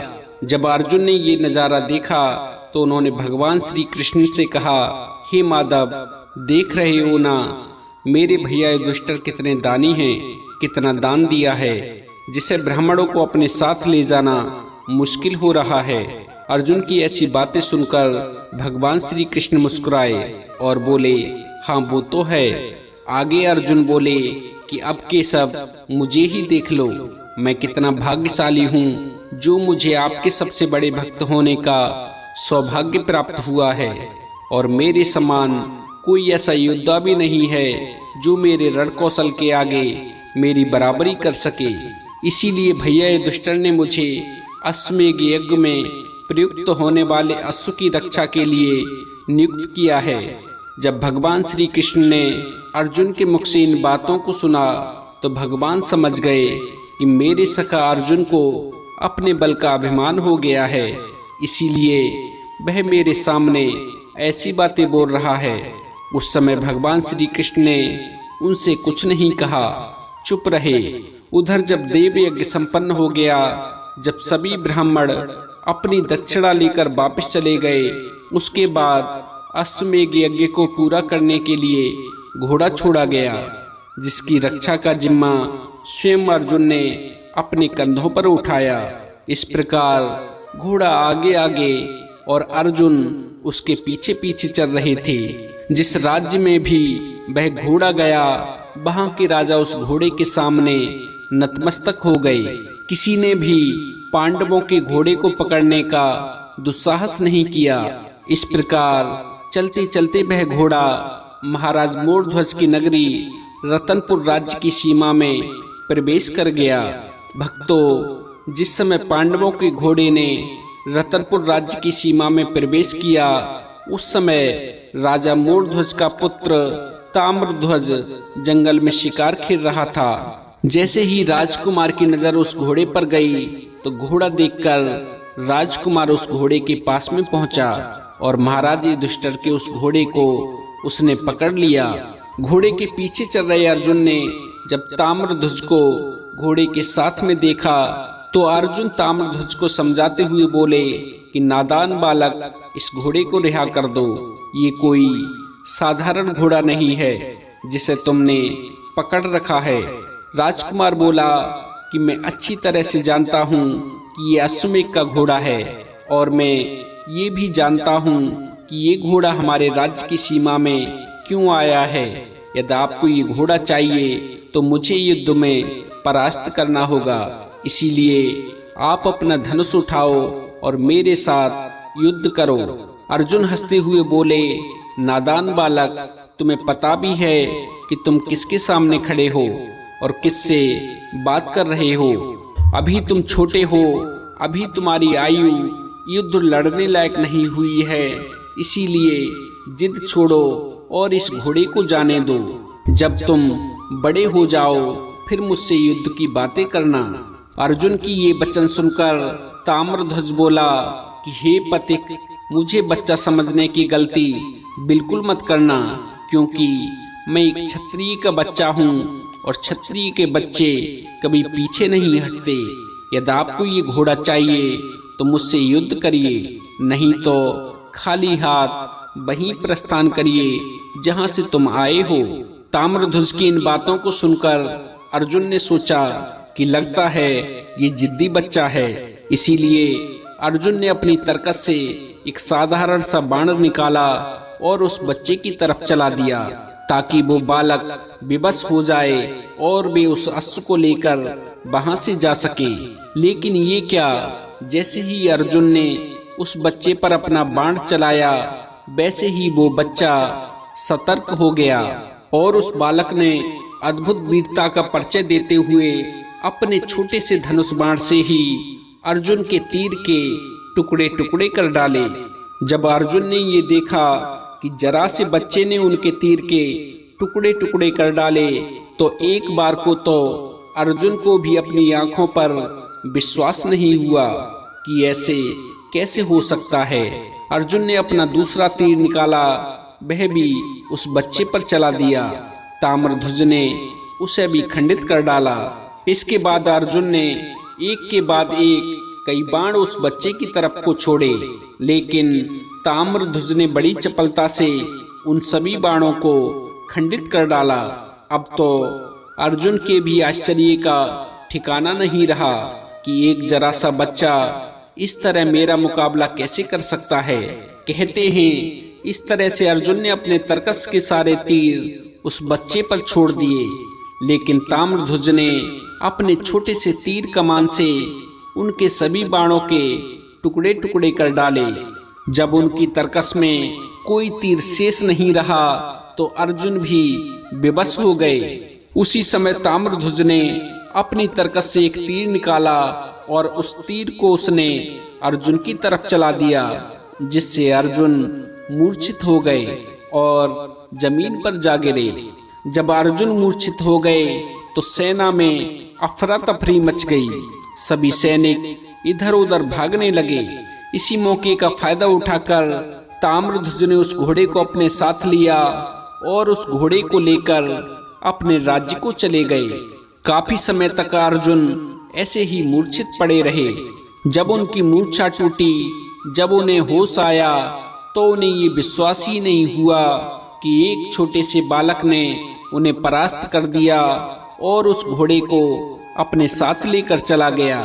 जब अर्जुन ने ये नजारा देखा तो उन्होंने भगवान श्री कृष्ण से कहा, हे माधव, देख रहे हो ना मेरे भैया युधिष्ठिर कितने दानी हैं, कितना दान दिया है, जिसे ब्राह्मणों को अपने साथ ले जाना मुश्किल हो रहा है। अर्जुन की ऐसी बातें सुनकर भगवान श्री कृष्ण मुस्कुराए और बोले, हाँ वो तो है। आगे अर्जुन बोले कि अब के सब मुझे ही देख लो, मैं कितना भाग्यशाली हूँ जो मुझे आपके सबसे बड़े भक्त होने का सौभाग्य प्राप्त हुआ है, और मेरे समान कोई ऐसा योद्धा भी नहीं है जो मेरे रण कौशल के आगे मेरी बराबरी कर सके। इसीलिए भैया युधिष्ठिर ने मुझे अश्वमेध यज्ञ में प्रयुक्त होने वाले अश्व की रक्षा के लिए नियुक्त किया है। जब भगवान श्री कृष्ण ने अर्जुन के मुख से इन बातों को सुना तो भगवान समझ गए कि मेरे सखा अर्जुन को अपने बल का अभिमान हो गया है, इसीलिए वह मेरे सामने ऐसी बातें बोल रहा है। उस समय भगवान श्री कृष्ण ने उनसे कुछ नहीं कहा, चुप रहे। उधर जब देव यज्ञ संपन्न हो गया, जब सभी ब्राह्मण अपनी दक्षिणा लेकर वापस चले गए, उसके बाद अश्वमेध यज्ञ को पूरा करने के लिए घोड़ा छोड़ा गया, जिसकी रक्षा का जिम्मा स्वयं अर्जुन ने अपने कंधों पर उठाया। इस प्रकार घोड़ा आगे आगे और अर्जुन उसके पीछे पीछे चल रहे थे। जिस राज्य में भी वह घोड़ा गया वहां के राजा उस घोड़े के सामने नतमस्तक हो गए। किसी ने भी पांडवों के घोड़े को पकड़ने का दुस्साहस नहीं किया। इस प्रकार चलते चलते वह घोड़ा महाराज मोरध्वज की नगरी रतनपुर राज्य की सीमा में प्रवेश कर गया। भक्तों, जिस समय पांडवों के घोड़े ने रतनपुर राज्य की सीमा में प्रवेश किया, उस समय राजा मोरध्वज का पुत्र ताम्रध्वज जंगल में शिकार खेल रहा था। जैसे ही राजकुमार की नजर उस घोड़े पर गई तो घोड़ा देखकर राजकुमार उस घोड़े के पास में पहुंचा और महाराज युधिष्ठिर के उस घोड़े को उसने पकड़ लिया। घोड़े के पीछे चल रहे अर्जुन ने जब ताम्रध्वज को घोड़े के साथ में देखा तो अर्जुन ताम्रध्वज को समझाते हुए बोले कि नादान बालक, इस घोड़े को रिहा कर दो। ये कोई साधारण घोड़ा नहीं है जिसे तुमने पकड़ रखा है। राजकुमार बोला कि मैं अच्छी तरह से जानता हूँ कि ये अश्वमेध का घोड़ा है और मैं ये भी जानता हूँ कि ये घोड़ा हमारे राज्य की सीमा में क्यों आया है। यदि आपको ये घोड़ा चाहिए तो मुझे युद्ध में परास्त करना होगा। इसीलिए आप अपना धनुष उठाओ और मेरे साथ युद्ध करो। अर्जुन हंसते हुए बोले, नादान बालक, तुम्हें पता भी है कि तुम किसके सामने खड़े हो और किससे बात कर रहे हो। अभी तुम छोटे हो, अभी तुम्हारी आयु युद्ध लड़ने लायक नहीं हुई है। इसीलिए जिद छोड़ो और इस घोड़े को जाने दो। जब तुम बड़े हो जाओ फिर मुझसे युद्ध की बातें करना। अर्जुन की ये वचन सुनकर ताम्रध्वज बोला कि हे पथिक, मुझे बच्चा समझने की गलती बिल्कुल मत करना, क्योंकि मैं एक क्षत्रिय का बच्चा हूँ और क्षत्रिय के बच्चे कभी पीछे नहीं हटते। यदि आपको ये घोड़ा चाहिए तो मुझसे युद्ध करिए, नहीं तो खाली हाथ वहीं प्रस्थान करिए जहां से तुम आए हो। ताम्रध्वज की इन बातों को सुनकर अर्जुन ने सोचा कि लगता है ये जिद्दी बच्चा है। इसीलिए अर्जुन ने अपनी तरकस से एक साधारण सा बाण निकाला और उस बच्चे की तरफ चला दिया ताकि वो बालक विवश हो जाए और वे उस अश्व को लेकर वहां से जा सके। लेकिन ये क्या, जैसे ही अर्जुन ने उस बच्चे पर अपना बाण चलाया वैसे ही वो बच्चा सतर्क हो गया और उस बालक ने अद्भुत वीरता का परिचय देते हुए अपने छोटे से धनुष बाण से ही अर्जुन के तीर के टुकड़े टुकड़े कर डाले। जब अर्जुन ने ये देखा कि जरा से बच्चे ने उनके तीर के टुकड़े टुकड़े कर डाले तो एक बार को तो अर्जुन को भी अपनी आंखों पर विश्वास नहीं हुआ कि ऐसे कैसे हो सकता है। अर्जुन ने अपना दूसरा तीर निकाला, वह भी उस बच्चे पर चला दिया। ताम्रध्वज ने उसे भी खंडित कर डाला। इसके बाद अर्जुन ने एक के बाद एक कई बाण उस बच्चे की तरफ को छोड़े, लेकिन ताम्रध्वज ने बड़ी चपलता से उन सभी बाणों को खंडित कर डाला। अब तो अर्जुन के भी आश्चर्य का ठिकाना नहीं रहा कि एक जरा सा बच्चा इस तरह मेरा मुकाबला कैसे कर सकता है। कहते हैं इस तरह से अर्जुन ने अपने तरकस के सारे तीर उस बच्चे पर छोड़ दिए, लेकिन ताम्रध्वज ने अपने छोटे से तीर कमान से उनके सभी बाणों के टुकड़े टुकड़े कर डाले। जब उनकी तरकस में कोई तीर शेष नहीं रहा तो अर्जुन भी बेबस हो गए। उसी समय ताम्रध्वज ने अपनी तरकस से एक तीर निकाला और उस तीर को उसने अर्जुन की तरफ चला दिया, जिससे अर्जुन मूर्छित हो गए और जमीन पर जा गिरे। जब अर्जुन मूर्छित हो गए तो सेना में अफरा तफरी मच गई। सभी सैनिक इधर उधर भागने लगे। इसी मौके का फायदा उठाकर ताम्रध्वज ने उस घोड़े को अपने साथ लिया और उस घोड़े को लेकर अपने राज्य को चले गए। काफी समय तक अर्जुन ऐसे ही मूर्छित पड़े रहे। जब उनकी मूर्छा टूटी, जब उन्हें होश आया तो उन्हें ये विश्वास ही नहीं हुआ कि एक छोटे से बालक ने उन्हें परास्त कर दिया और उस घोड़े को अपने साथ लेकर चला गया।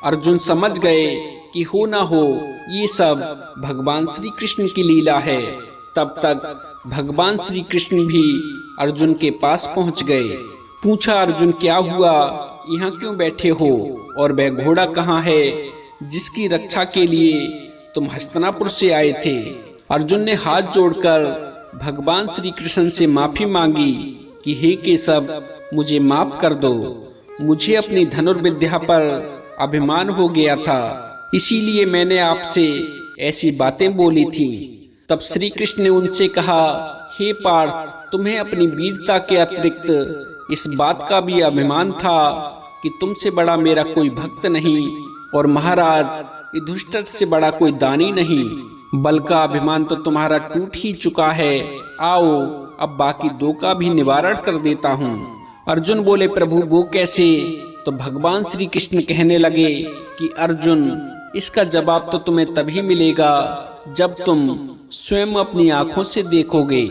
अर्जुन समझ गए कि हो ना हो ये सब भगवान श्री कृष्ण की लीला है। तब तक भगवान श्री कृष्ण भी अर्जुन के पास पहुंच गए। पूछा, अर्जुन क्या हुआ, यहाँ क्यों बैठे हो, और वह घोड़ा कहाँ है जिसकी रक्षा के लिए तुम हस्तिनापुर से आए थे। अर्जुन ने हाथ जोड़कर भगवान श्री कृष्ण से माफी मांगी कि हे केशव, मुझे माफ कर दो, मुझे अपनी धनुर्विद्या पर अभिमान हो गया था, इसीलिए मैंने आपसे ऐसी बातें बोली थी। तब श्री कृष्ण ने उनसे कहा, हे पार्थ, तुम्हें अपनी वीरता के अतिरिक्त इस बात का भी अभिमान था कि तुमसे बड़ा मेरा कोई भक्त नहीं, और महाराज युधिष्ठिर से बड़ा कोई दानी नहीं। बल का अभिमान तो तुम्हारा टूट ही चुका है। आओ, अब बाकी दो का भी निवारण कर देता हूँ। अर्जुन बोले, प्रभु वो कैसे? तो भगवान श्री कृष्ण कहने लगे कि अर्जुन, इसका जवाब तो तुम्हें तभी मिलेगा जब तुम स्वयं अपनी आंखों से देखोगे।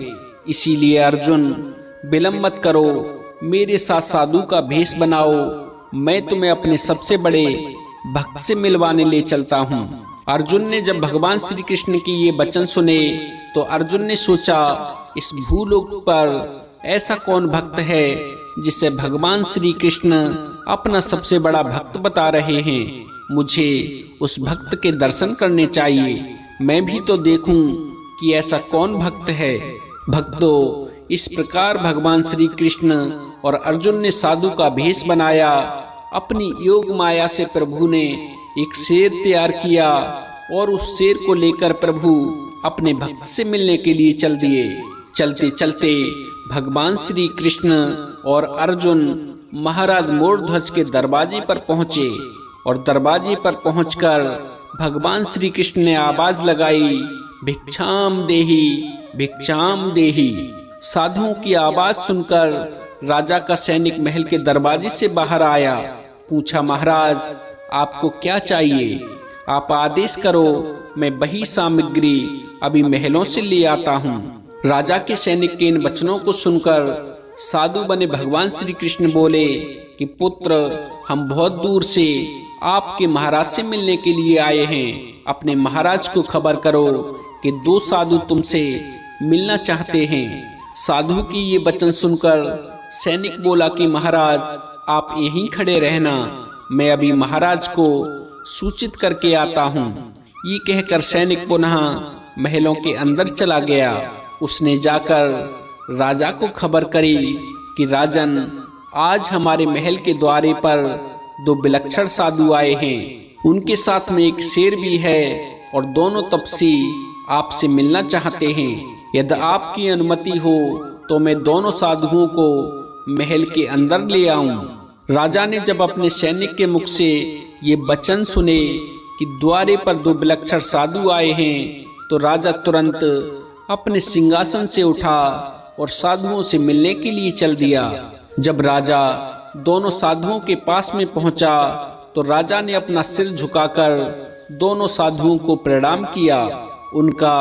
इसीलिए अर्जुन, विलंब मत करो, मेरे साथ साधु का भेष बनाओ, मैं तुम्हें अपने सबसे बड़े भक्त से मिलवाने ले चलता हूँ। अर्जुन ने जब भगवान श्री कृष्ण के ये वचन सुने तो अर्जुन ने सोचा, इस भूलोक पर ऐसा कौन भक्त है जिसे भगवान श्री कृष्ण अपना सबसे बड़ा भक्त बता रहे हैं। मुझे उस भक्त के दर्शन करने चाहिए, मैं भी तो देखूं कि ऐसा कौन भक्त है। भक्तों, इस प्रकार भगवान श्री कृष्ण और अर्जुन ने साधु का भेष बनाया। अपनी योग माया से प्रभु ने एक शेर तैयार किया और उस शेर को लेकर प्रभु अपने भक्त से मिलने के लिए चल दिए। चलते चलते भगवान श्री कृष्ण और अर्जुन महाराज मोरध्वज के दरवाजे पर पहुंचे, और दरवाजे पर पहुंचकर भगवान श्री कृष्ण ने आवाज लगाई, भिक्षाम देहि, भिक्षाम देहि। साधुओं की आवाज सुनकर राजा का सैनिक महल के दरवाजे से बाहर आया। पूछा, महाराज आपको क्या चाहिए? आप आदेश करो, मैं वही सामग्री अभी महलों से ले आता हूँ। राजा के सैनिक के इन वचनों को सुनकर साधु बने भगवान श्री कृष्ण बोले कि पुत्र, हम बहुत दूर से आपके महाराज से मिलने के लिए आए हैं। अपने महाराज को खबर करो कि दो साधु तुमसे मिलना चाहते हैं। साधु की ये वचन सुनकर सैनिक बोला कि महाराज आप यहीं खड़े रहना, मैं अभी महाराज को सूचित करके आता हूँ। ये कहकर सैनिक पुनः महलों के अंदर चला गया। उसने जाकर राजा को खबर करी कि राजन, आज हमारे महल के द्वारे पर दो विलक्षण साधु आए हैं, उनके साथ में एक शेर भी है, और दोनों तपसी आपसे मिलना चाहते हैं। यदि आपकी अनुमति हो तो मैं दोनों साधुओं को महल के अंदर ले आऊं। राजा ने जब अपने सैनिक के मुख से ये वचन सुने कि द्वारे पर दो विलक्षण साधु आए हैं, तो राजा तुरंत अपने सिंहासन से उठा और साधुओं से मिलने के लिए चल दिया। जब राजा दोनों साधुओं के पास में पहुंचा तो राजा ने अपना सिर झुकाकर दोनों साधुओं को प्रणाम किया, उनका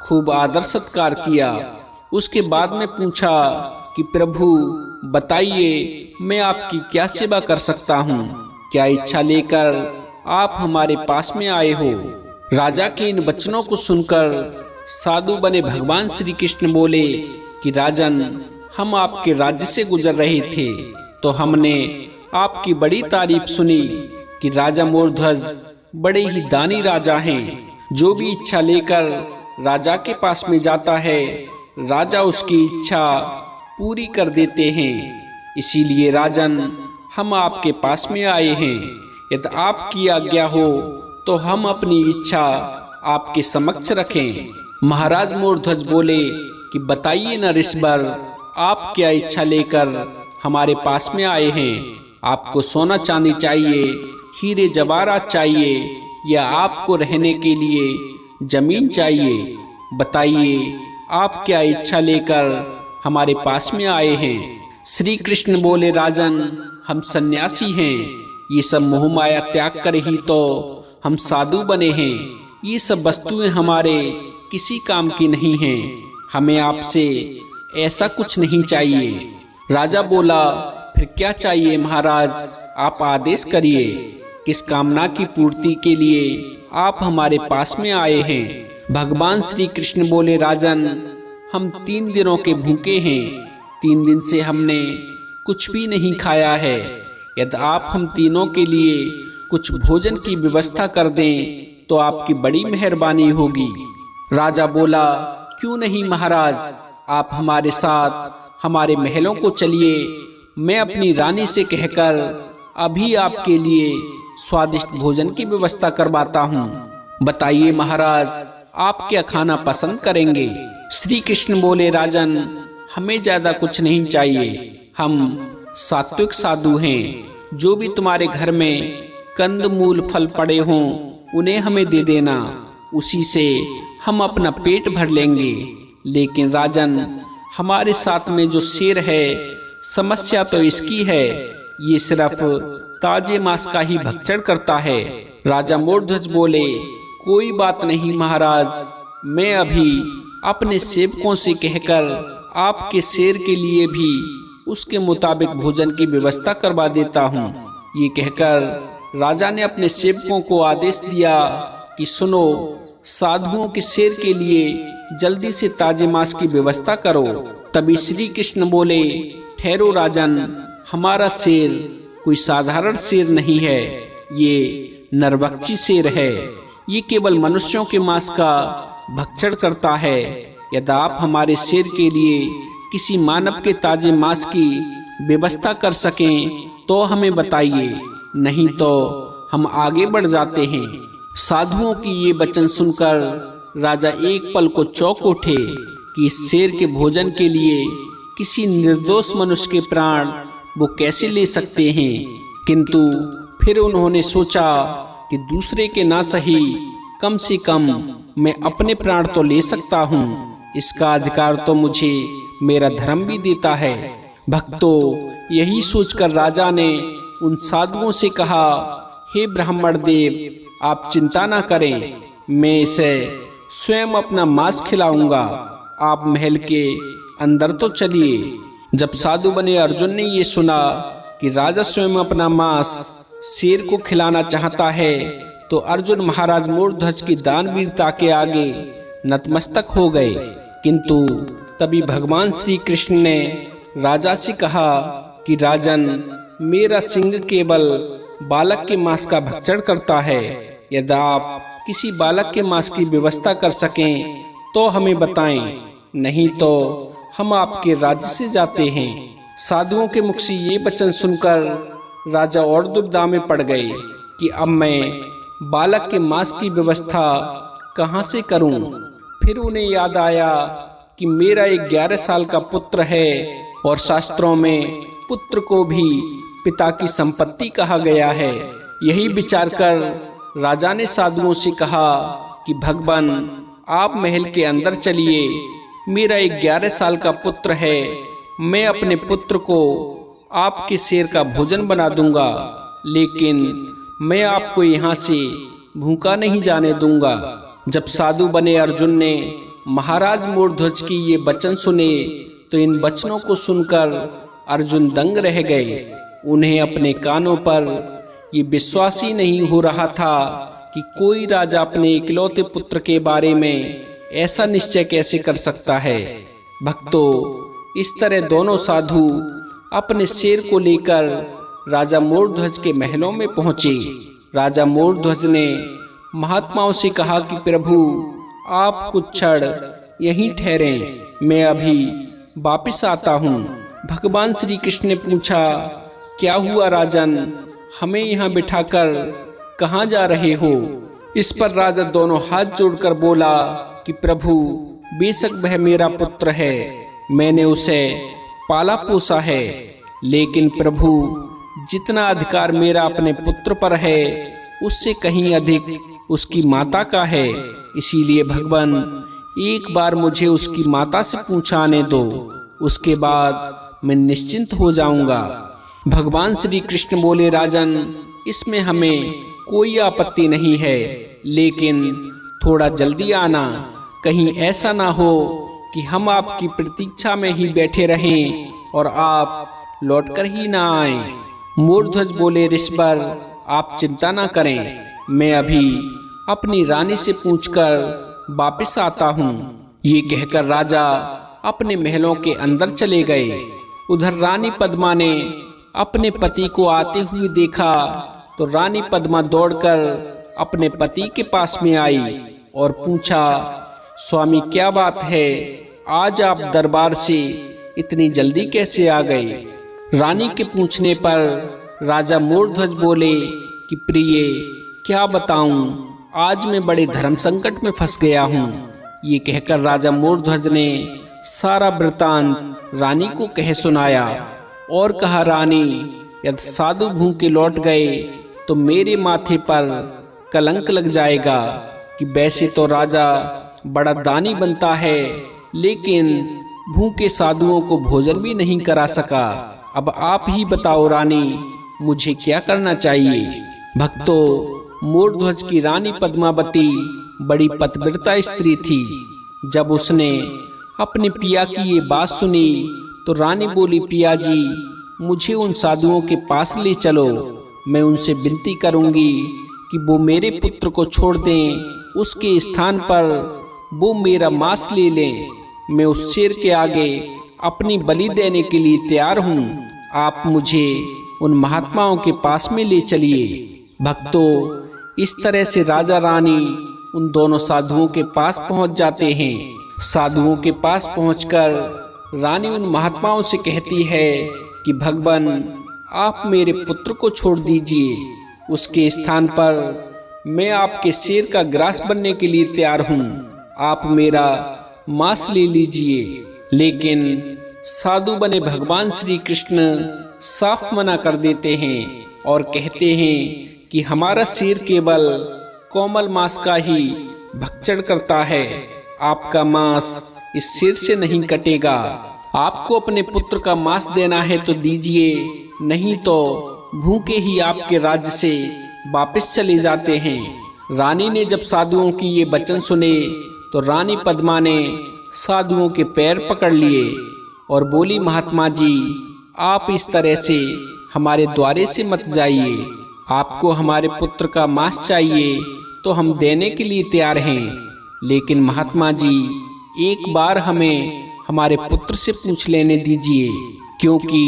खूब आदर सत्कार किया। उसके बाद में पूछा कि प्रभु बताइए, मैं आपकी क्या सेवा कर सकता हूँ? क्या इच्छा लेकर आप हमारे पास में आए हो? राजा के इन वचनों को सुनकर साधु बने भगवान श्री कृष्ण बोले कि राजन, हम आपके राज्य से गुजर रहे थे तो हमने आपकी बड़ी तारीफ सुनी कि राजा मोरध्वज बड़े ही दानी राजा हैं। जो भी इच्छा लेकर राजा के पास में जाता है, राजा उसकी इच्छा पूरी कर देते हैं। इसीलिए राजन, हम आपके पास में आए हैं। यदि आपकी आज्ञा हो तो हम अपनी इच्छा आपके समक्ष रखें। महाराज मोरध्वज बोले कि बताइए न ऋषिवर, आप क्या इच्छा लेकर हमारे पास में आए हैं? आपको सोना चांदी चाहिए, हीरे जवाहरात चाहिए, या आपको रहने के लिए जमीन चाहिए? बताइए, आप क्या इच्छा लेकर हमारे पास में आए हैं? श्री कृष्ण बोले, राजन, हम सन्यासी हैं, ये सब मोह माया त्याग कर ही तो हम साधु बने हैं। ये सब वस्तुएं हमारे किसी काम की नहीं हैं, हमें आपसे ऐसा कुछ नहीं चाहिए। राजा बोला, फिर क्या चाहिए महाराज, आप आदेश करिए, किस कामना की पूर्ति के लिए आप हमारे पास में आए हैं? भगवान श्री कृष्ण बोले, राजन, हम 3 दिनों के भूखे हैं। 3 दिन से हमने कुछ भी नहीं खाया है। यदि आप हम तीनों के लिए कुछ भोजन की व्यवस्था कर दें तो आपकी बड़ी मेहरबानी होगी। राजा बोला, क्यों नहीं महाराज, आप हमारे साथ हमारे महलों को चलिए। मैं अपनी रानी से कहकर अभी आपके लिए स्वादिष्ट भोजन की व्यवस्था करवाता हूँ। बताइए महाराज, आप क्या खाना पसंद करेंगे? श्री कृष्ण बोले, राजन, हमें ज्यादा कुछ नहीं चाहिए। हम सात्विक साधु हैं। जो भी तुम्हारे घर में कंद मूल फल पड़े हों उन्हें हमें दे देना, उसी से हम अपना पेट भर लेंगे। लेकिन राजन, हमारे साथ में जो शेर है, समस्या तो इसकी है, ये सिर्फ ताजे मांस का ही भक्षण करता है। राजा मोरध्वज बोले, कोई बात नहीं महाराज, मैं अभी अपने सेवकों से कहकर आपके शेर के लिए भी उसके मुताबिक भोजन की व्यवस्था करवा देता हूँ। ये कहकर राजा ने अपने सेवकों को आदेश दिया कि सुनो, साधुओं के शेर के लिए जल्दी से ताजे मांस की व्यवस्था करो। तभी श्री कृष्ण बोले, ठहरो राजन, हमारा शेर कोई साधारण शेर नहीं है, ये नरभक्षी शेर है। ये केवल मनुष्यों के मांस का भक्षण करता है। यदि आप हमारे शेर के लिए किसी मानव के ताजे मांस की व्यवस्था कर सकें तो हमें बताइए, नहीं तो हम आगे बढ़ जाते हैं। साधुओं की ये वचन सुनकर राजा एक पल को चौंक उठे कि इस शेर के भोजन के लिए किसी निर्दोष मनुष्य के प्राण वो कैसे ले सकते हैं। किंतु फिर उन्होंने सोचा कि दूसरे के ना सही, कम से कम मैं अपने प्राण तो ले सकता हूँ। इसका अधिकार तो मुझे मेरा धर्म भी देता है। भक्तों, यही सोचकर राजा ने उन साधुओं से कहा, हे ब्राह्मण देव, आप चिंता ना करें, मैं इसे स्वयं अपना मांस खिलाऊंगा। आप महल के अंदर तो चलिए। जब साधु बने अर्जुन ने ये सुना कि राजा स्वयं अपना मांस शेर को खिलाना चाहता है तो अर्जुन महाराज मोरध्वज की दानवीरता के आगे नतमस्तक हो गए। किंतु तभी भगवान श्री कृष्ण ने राजा से कहा कि राजन, मेरा सिंह केवल बालक के मांस का भक्षण करता है। यदि आप किसी बालक के मांस की व्यवस्था कर सकें तो हमें बताएं, नहीं तो हम आपके राज्य से जाते हैं। साधुओं के मुख से ये वचन सुनकर राजा और दुविधा में पड़ गए कि अब मैं बालक के मांस की व्यवस्था कहाँ से करूं। फिर उन्हें याद आया कि मेरा एक 11 साल का पुत्र है और शास्त्रों में पुत्र को भी पिता की संपत्ति कहा गया है। यही विचार कर राजा ने साधुओं से कहा कि भगवान, आप महल के अंदर चलिए। मेरा एक 11 साल का पुत्र है, मैं अपने पुत्र को आपके शेर का भोजन बना दूंगा, लेकिन मैं आपको यहाँ से भूखा नहीं जाने दूंगा। जब साधु बने अर्जुन ने महाराज मोरध्वज की ये वचन सुने तो इन वचनों को सुनकर अर्जुन दंग रह गए। उन्हें अपने कानों पर ये विश्वास ही नहीं हो रहा था कि कोई राजा अपने इकलौते पुत्र के बारे में ऐसा निश्चय कैसे कर सकता है। भक्तों, इस तरह दोनों साधु अपने शेर को लेकर राजा मोरध्वज के महलों में पहुंचे। राजा मोरध्वज ने महात्माओं से कहा कि प्रभु, आप कुछ क्षण यहीं ठहरें, मैं अभी वापिस आता हूँ। भगवान श्री कृष्ण ने पूछा, क्या हुआ राजन, हमें यहाँ बिठाकर कहाँ जा रहे हो? इस पर राजा दोनों हाथ जोड़कर बोला कि प्रभु, बेशक वह मेरा पुत्र है, मैंने उसे पाला पोसा है, लेकिन प्रभु, जितना अधिकार मेरा अपने पुत्र पर है उससे कहीं अधिक उसकी माता का है। इसीलिए भगवान, एक बार मुझे उसकी माता से पूछाने दो, उसके बाद मैं निश्चिंत हो जाऊंगा। भगवान श्री कृष्ण बोले, राजन, इसमें हमें कोई आपत्ति नहीं है, लेकिन थोड़ा जल्दी आना। कहीं ऐसा ना हो कि हम आपकी प्रतीक्षा में ही बैठे रहें और आप लौटकर ही ना आएं। मोरध्वज बोले, ऋषिवर, आप चिंता ना करें, मैं अभी अपनी रानी से पूछकर वापस आता हूँ। ये कहकर राजा अपने महलों के अंदर चले गए। उधर रानी पद्मा ने अपने पति को आते हुए देखा तो रानी पद्मा दौड़कर अपने पति के पास में आई और पूछा, स्वामी क्या बात है, आज आप दरबार से इतनी जल्दी कैसे आ गए? रानी के पूछने पर राजा मोरध्वज बोले कि प्रिय, क्या बताऊं, आज मैं बड़े धर्म संकट में फंस गया हूँ। ये कहकर राजा मोरध्वज ने सारा वृतांत रानी को कह सुनाया और कहा, रानी, यदि साधु भूखे लौट गए तो मेरे माथे पर कलंक लग जाएगा कि वैसे तो राजा बड़ा दानी बनता है, लेकिन भूखे साधुओं को भोजन भी नहीं करा सका। अब आप ही बताओ रानी, मुझे क्या करना चाहिए? भक्तों, मोरध्वज की रानी पद्मावती बड़ी पतिव्रता स्त्री थी। जब उसने अपने पिया की ये बात सुनी तो रानी बोली, पिया जी, मुझे उन साधुओं के पास ले चलो। मैं उनसे विनती करूंगी कि वो मेरे पुत्र को छोड़ दें, उसके स्थान पर वो मेरा मांस ले लें। मैं उस शेर के आगे अपनी बलि देने के लिए तैयार हूँ। आप मुझे उन महात्माओं के पास में ले चलिए। भक्तों, इस तरह से राजा रानी उन दोनों साधुओं के पास पहुंच जाते हैं। साधुओं के पास पहुंचकर रानी उन महात्माओं से कहती है कि भगवान, आप मेरे पुत्र को छोड़ दीजिए, उसके स्थान पर मैं आपके शेर का ग्रास बनने के लिए तैयार हूँ। आप मेरा मांस ले लीजिए। लेकिन साधु बने भगवान श्री कृष्ण साफ मना कर देते हैं और कहते हैं कि हमारा शेर केवल कोमल मांस का ही भक्षण करता है। आपका मांस इस शेर से नहीं कटेगा। आपको अपने पुत्र का मांस देना है तो दीजिए, नहीं तो भूखे ही आपके राज्य से वापस चले जाते हैं। रानी ने जब साधुओं की ये वचन सुने तो रानी पद्मा ने साधुओं के पैर पकड़ लिए और बोली, महात्मा जी, आप इस तरह से हमारे द्वारे से मत जाइए। आपको हमारे पुत्र का मांस चाहिए तो हम देने के लिए तैयार हैं, लेकिन महात्मा जी, एक बार हमें हमारे पुत्र से पूछ लेने दीजिए, क्योंकि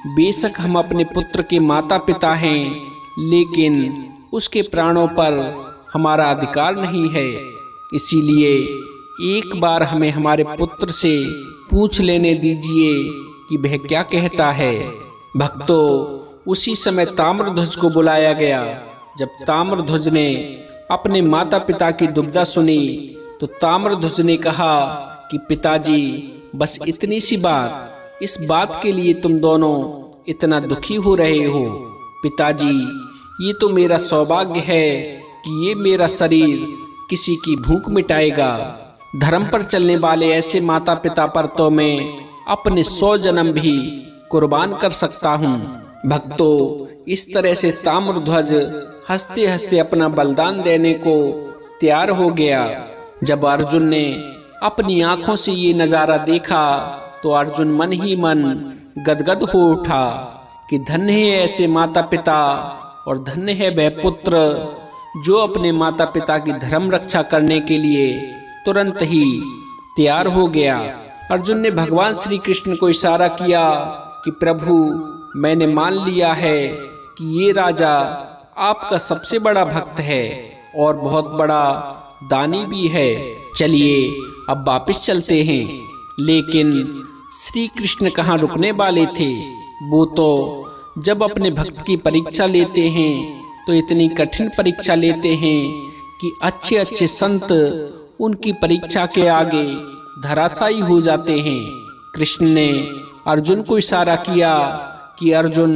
बेशक हम अपने पुत्र के माता पिता हैं, लेकिन उसके प्राणों पर हमारा अधिकार नहीं है। इसीलिए एक बार हमें हमारे पुत्र से पूछ लेने दीजिए कि वह क्या कहता है। भक्तों, उसी समय ताम्रध्वज को बुलाया गया। जब ताम्रध्वज ने अपने माता पिता की दुविधा सुनी तो ताम्रध्वज ने कहा कि पिताजी, बस इतनी सी बात, इस बात के लिए तुम दोनों इतना दुखी हो रहे हो। पिताजी, ये तो मेरा सौभाग्य है कि ये मेरा शरीर किसी की भूख मिटाएगा। धर्म पर चलने वाले ऐसे माता पिता पर तो मैं अपने 100 जन्म भी कुर्बान कर सकता हूँ। भक्तों, इस तरह से ताम्रध्वज हंसते हंसते अपना बलिदान देने को तैयार हो गया। जब अर्जुन ने अपनी आंखों से ये नज़ारा देखा तो अर्जुन मन ही मन गदगद हो उठा कि धन्य है ऐसे माता पिता और धन्य है वह पुत्र जो अपने माता पिता की धर्म रक्षा करने के लिए तुरंत ही तैयार हो गया। अर्जुन ने भगवान श्री कृष्ण को इशारा किया कि प्रभु, मैंने मान लिया है कि ये राजा आपका सबसे बड़ा भक्त है और बहुत बड़ा दानी भी है। चलिए अब वापस चलते हैं। लेकिन श्री कृष्ण कहाँ रुकने वाले थे? वो तो जब अपने भक्त की परीक्षा लेते हैं तो इतनी कठिन परीक्षा लेते हैं कि अच्छे अच्छे संत उनकी परीक्षा के आगे धराशायी हो जाते हैं। कृष्ण ने अर्जुन को इशारा किया कि अर्जुन,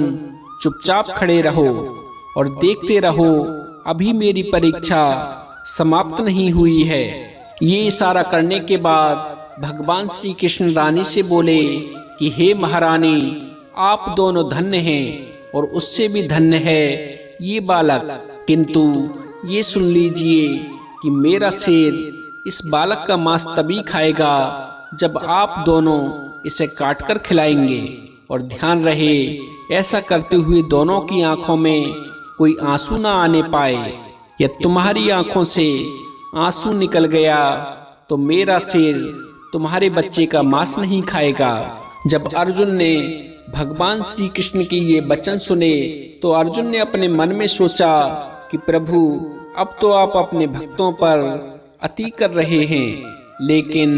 चुपचाप खड़े रहो और देखते रहो, अभी मेरी परीक्षा समाप्त नहीं हुई है। ये इशारा करने के बाद भगवान श्री कृष्ण रानी से बोले कि हे महारानी, आप दोनों धन्य हैं और उससे भी धन्य है ये बालक, किंतु ये सुन लीजिए कि मेरा शेर इस बालक का मांस तभी खाएगा जब आप दोनों इसे काटकर खिलाएंगे। और ध्यान रहे, ऐसा करते हुए दोनों की आंखों में कोई आंसू ना आने पाए, या तुम्हारी आंखों से आंसू निकल गया तो मेरा शेर तुम्हारे बच्चे का मांस नहीं खाएगा। जब अर्जुन ने भगवान श्री कृष्ण के ये वचन सुने तो अर्जुन ने अपने मन में सोचा कि प्रभु, अब तो आप अपने भक्तों पर अति कर रहे हैं। लेकिन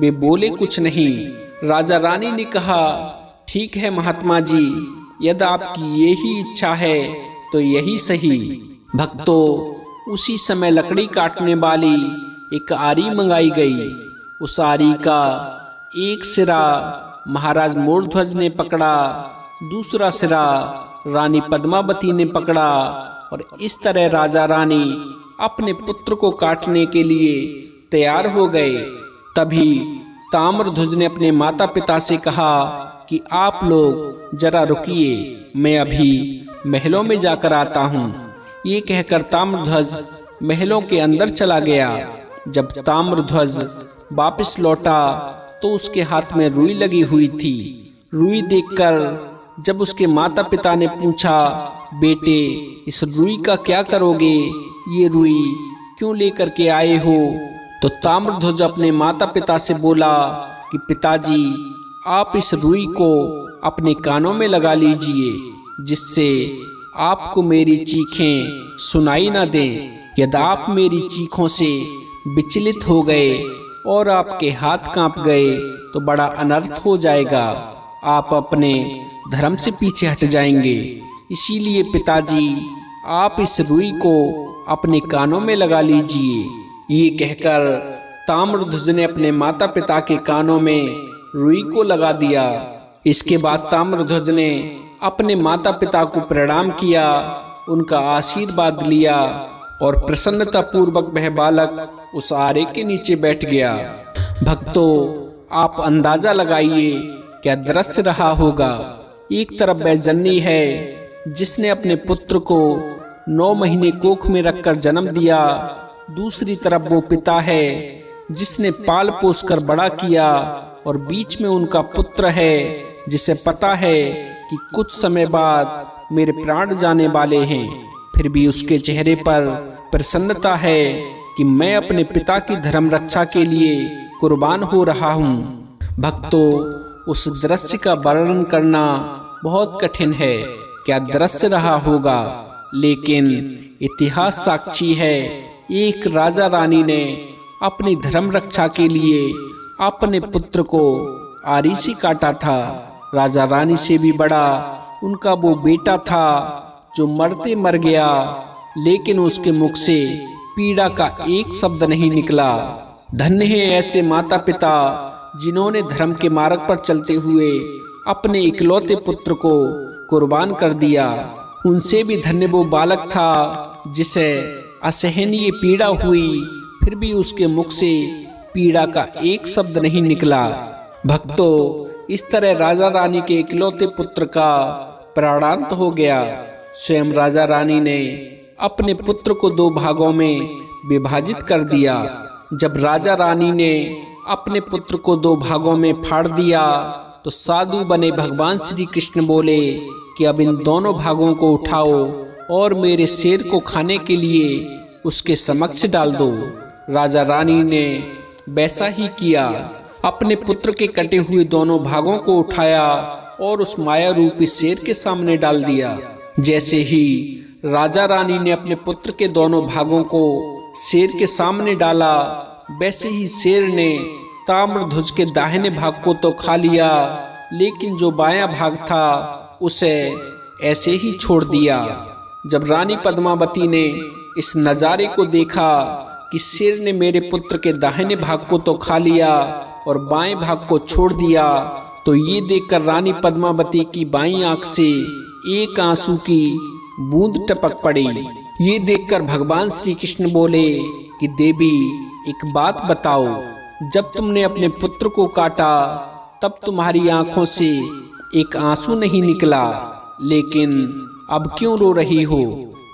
वे बोले कुछ नहीं। राजा रानी ने कहा, ठीक है महात्मा जी, यदि आपकी यही इच्छा है तो यही सही। भक्तों, उसी समय लकड़ी काटने वाली एक आरी मंगाई गई। उस आरी का एक सिरा महाराज मोरध्वज ने पकड़ा, दूसरा सिरा रानी पद्मावती ने पकड़ा और इस तरह राजा रानी अपने पुत्र को काटने के लिए तैयार हो गए। तभी ताम्रध्वज ने अपने माता पिता से कहा कि आप लोग जरा रुकिए, मैं अभी महलों में जाकर आता हूँ। ये कहकर ताम्रध्वज महलों के अंदर चला गया। जब ताम्रध्वज वापस लौटा तो उसके हाथ में रुई लगी हुई थी। रुई देखकर जब उसके माता पिता ने पूछा, बेटे इस रुई का क्या करोगे, ये रुई क्यों लेकर के आए हो? तो ताम्रध्वज अपने माता पिता से बोला कि पिताजी, आप इस रुई को अपने कानों में लगा लीजिए, जिससे आपको मेरी चीखें सुनाई ना दें। यदि आप मेरी चीखों से विचलित हो गए और आपके हाथ कांप गए तो बड़ा अनर्थ हो जाएगा, आप अपने धर्म से पीछे हट जाएंगे। इसीलिए पिताजी, आप इस रुई को अपने कानों में लगा लीजिए। ये कहकर ताम्रध्वज ने अपने माता पिता के कानों में रुई को लगा दिया। इसके बाद ताम्रध्वज ने अपने माता पिता को प्रणाम किया, उनका आशीर्वाद लिया और प्रसन्नता पूर्वक वह बालक उस आरे के नीचे बैठ गया। भक्तों, आप अंदाजा लगाइए क्या दृश्य रहा होगा। एक तरफ वह जननी है जिसने अपने पुत्र को 9 महीने कोख में रखकर जन्म दिया, दूसरी तरफ वो पिता है जिसने पाल पोस कर बड़ा किया, और बीच में उनका पुत्र है जिसे पता है कि कुछ समय बाद मेरे प्राण जाने वाले हैं, फिर भी उसके चेहरे पर प्रसन्नता है कि मैं अपने पिता की धर्म रक्षा के लिए कुर्बान हो रहा हूँ। भक्तों, उस दृश्य का वर्णन करना बहुत कठिन है, क्या दृश्य रहा होगा। लेकिन इतिहास साक्षी है, एक राजा रानी ने अपनी धर्म रक्षा के लिए अपने पुत्र को आरी से काटा था। राजा रानी से भी बड़ा उनका वो बेटा था जो मरते मर गया, लेकिन उसके मुख से पीड़ा का एक शब्द नहीं निकला। धन्य है ऐसे माता पिता जिन्होंने धर्म के मार्ग पर चलते हुए अपने इकलौते पुत्र को कुर्बान कर दिया। उनसे भी धन्य वो बालक था जिसे असहनीय पीड़ा हुई, फिर भी उसके मुख से पीड़ा का एक शब्द नहीं निकला। भक्तों, इस तरह राजा रानी के इकलौते पुत्र का प्राणांत हो गया। स्वयं राजा रानी ने अपने पुत्र को 2 भागों में विभाजित कर दिया। जब राजा रानी ने अपने पुत्र को 2 भागों में फाड़ दिया तो साधु बने भगवान श्री कृष्ण बोले कि अब इन दोनों भागों को उठाओ और मेरे शेर को खाने के लिए उसके समक्ष डाल दो। राजा रानी ने वैसा ही किया, अपने पुत्र के कटे हुए दोनों भागों को उठाया और उस माया रूपी शेर के सामने डाल दिया। जैसे ही राजा रानी ने अपने पुत्र के दोनों भागों को शेर के सामने डाला, वैसे ही शेर ने ताम्रध्वज के दाहिने भाग को तो खा लिया, लेकिन जो बायां भाग था उसे ऐसे ही छोड़ दिया। जब रानी पद्मावती ने इस नज़ारे को देखा कि शेर ने मेरे पुत्र के दाहिने भाग को तो खा लिया और बाएं भाग को छोड़ दिया, तो ये देखकर रानी पद्मावती की बाईं आंख से एक आंसू की बूंद टपक पड़ी। ये देखकर भगवान श्री कृष्ण बोले कि देवी, एक बात बताओ, जब तुमने अपने पुत्र को काटा तब तुम्हारी आंखों से एक आंसू नहीं निकला, लेकिन अब क्यों रो रही हो?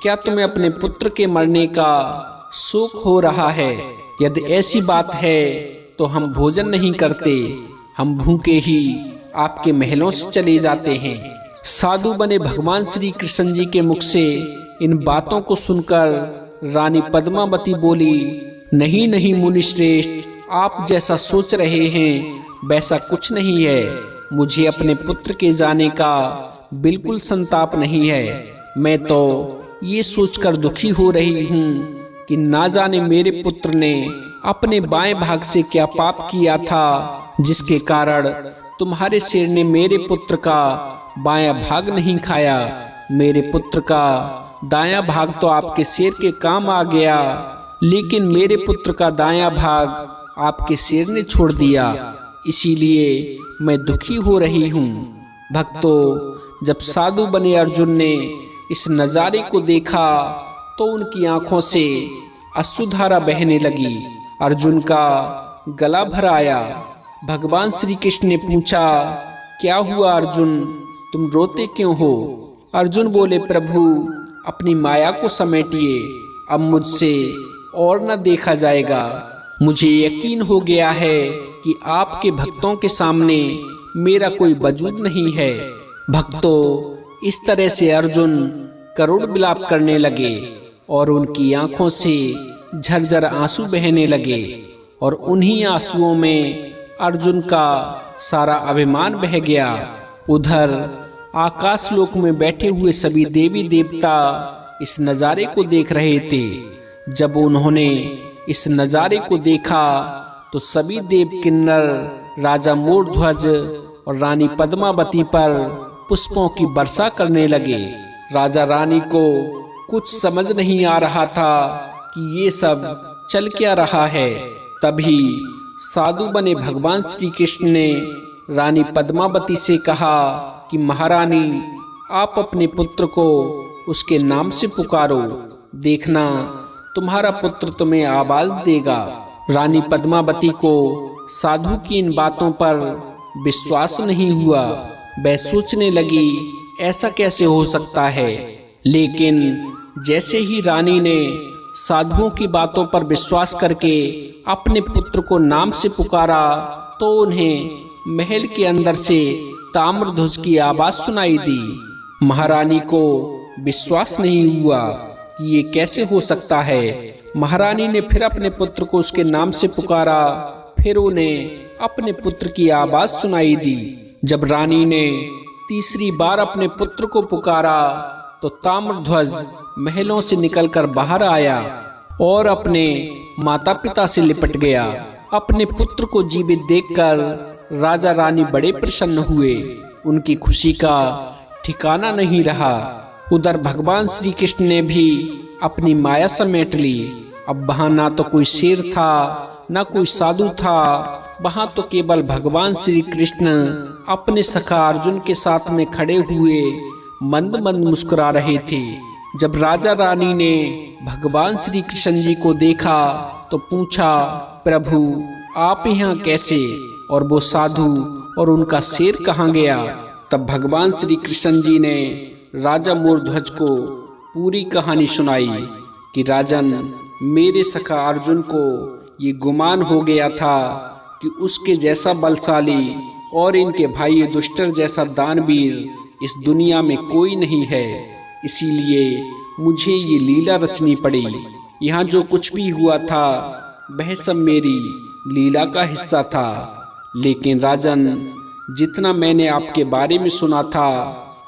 क्या तुम्हें अपने पुत्र के मरने का शोक हो रहा है? यदि ऐसी बात है तो हम भोजन नहीं करते, हम भूखे ही आपके महलों से चले जाते हैं। साधु बने भगवान श्री कृष्ण जी के मुख से इन बातों को सुनकर रानी पद्मावती बोली नहीं नहीं मुनि श्रेष्ठ, आप जैसा सोच रहे हैं वैसा कुछ नहीं है। मुझे अपने पुत्र के जाने का बिल्कुल संताप नहीं है। मैं तो ये सोचकर दुखी हो रही हूँ कि ना जाने मेरे पुत्र ने अपने बाएं भाग से क्या पाप किया था, जिसके कारण तुम्हारे शेर ने मेरे पुत्र का बायां भाग नहीं खाया। मेरे पुत्र का दायां भाग तो आपके शेर के काम आ गया, लेकिन मेरे पुत्र का दायां भाग आपके शेर ने छोड़ दिया। इसीलिए मैं दुखी हो रही हूँ। भक्तों, जब साधु बने अर्जुन ने इस नज़ारे को देखा तो उनकी आंखों से अश्रुधारा बहने लगी। अर्जुन का गला भर आया। भगवान श्री कृष्ण ने पूछा, क्या हुआ अर्जुन, तुम रोते क्यों हो? अर्जुन बोले, प्रभु अपनी माया को समेटिए, अब मुझसे और न देखा जाएगा। मुझे यकीन हो गया है कि आपके भक्तों के सामने मेरा कोई वजूद नहीं है। भक्तों, इस तरह से अर्जुन करुण विलाप करने लगे और उनकी आंखों से झरझर आंसू बहने लगे और उन्हीं आंसुओं में अर्जुन का सारा अभिमान बह गया। उधर आकाश लोक में बैठे हुए सभी देवी देवता इस नज़ारे को देख रहे थे। जब उन्होंने इस नज़ारे को देखा तो सभी देव किन्नर राजा मोरध्वज और रानी पद्मावती पर पुष्पों की वर्षा करने लगे। राजा रानी को कुछ समझ नहीं आ रहा था कि ये सब चल क्या रहा है। तभी साधु बने भगवान श्री कृष्ण ने रानी पद्मावती से कहा कि महारानी, आप अपने पुत्र को उसके नाम से पुकारो, देखना तुम्हारा पुत्र तुम्हें आवाज देगा। रानी पद्मावती को साधु की इन बातों पर विश्वास नहीं हुआ। वह सोचने लगी, ऐसा कैसे हो सकता है। लेकिन जैसे ही रानी ने साधुओं की बातों पर विश्वास करके अपने पुत्र को नाम से पुकारा तो उन्हें महल के अंदर से ताम्रध्वज की आवाज सुनाई दी। महारानी को विश्वास नहीं हुआ कि ये कैसे हो सकता है। महारानी ने फिर अपने पुत्र को उसके नाम से पुकारा, फिर उन्हें अपने पुत्र की आवाज सुनाई दी। जब रानी ने तीसरी बार अपने पुत्र को पुकारा तो ताम्रध्वज महलों से निकलकर बाहर आया और अपने माता पिता से लिपट गया। अपने पुत्र को जीवित देखकर राजा रानी बड़े प्रसन्न हुए। उनकी खुशी का ठिकाना नहीं रहा। उधर भगवान श्री कृष्ण ने भी अपनी माया समेट ली। अब वहां ना तो कोई शेर था, ना कोई साधु था। वहां तो केवल भगवान श्री कृष्ण अपने सखा अर्जुन के साथ में खड़े हुए मंद मंद मुस्कुरा रहे थे। जब राजा रानी ने भगवान श्री कृष्ण जी को देखा तो पूछा, प्रभु आप यहाँ कैसे, और वो साधु और उनका शेर कहाँ गया? तब भगवान श्री कृष्ण जी ने राजा मोरध्वज को पूरी कहानी सुनाई कि राजन, मेरे सखा अर्जुन को ये गुमान हो गया था कि उसके जैसा बलशाली और इनके भाई दुष्टर जैसा दानवीर इस दुनिया में कोई नहीं है। इसीलिए मुझे ये लीला रचनी पड़ी। यहाँ जो कुछ भी हुआ था वह सब मेरी लीला का हिस्सा था। लेकिन राजन, जितना मैंने आपके बारे में सुना था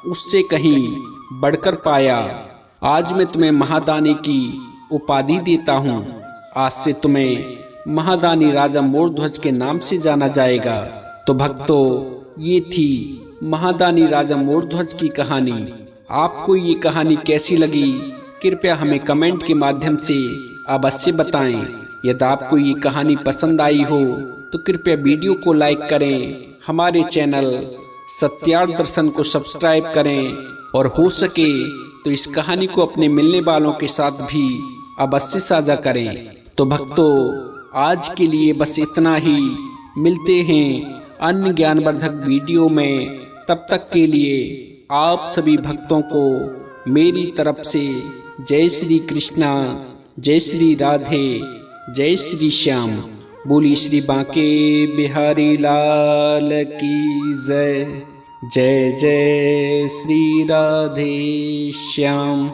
उससे कहीं बढ़कर पाया। आज मैं तुम्हें महादानी की उपाधि देता हूँ। आज से तुम्हें महादानी राजा मोरध्वज के नाम से जाना जाएगा। तो भक्तों, ये थी महादानी राजा मोरध्वज की कहानी। आपको ये कहानी कैसी लगी कृपया हमें कमेंट के माध्यम से अवश्य बताएं। यदि आपको ये कहानी पसंद आई हो तो कृपया वीडियो को लाइक करें, हमारे चैनल सत्यार्थ दर्शन को सब्सक्राइब करें और हो सके तो इस कहानी को अपने मिलने वालों के साथ भी अवश्य साझा करें। तो भक्तों, आज के लिए बस इतना ही। मिलते हैं अन्य ज्ञानवर्धक वीडियो में। तब तक के लिए आप सभी भक्तों को मेरी तरफ से जय श्री कृष्णा, जय श्री राधे, जय श्री श्याम। बोली श्री बांके बिहारी लाल की जय। जय जय श्री राधे श्याम।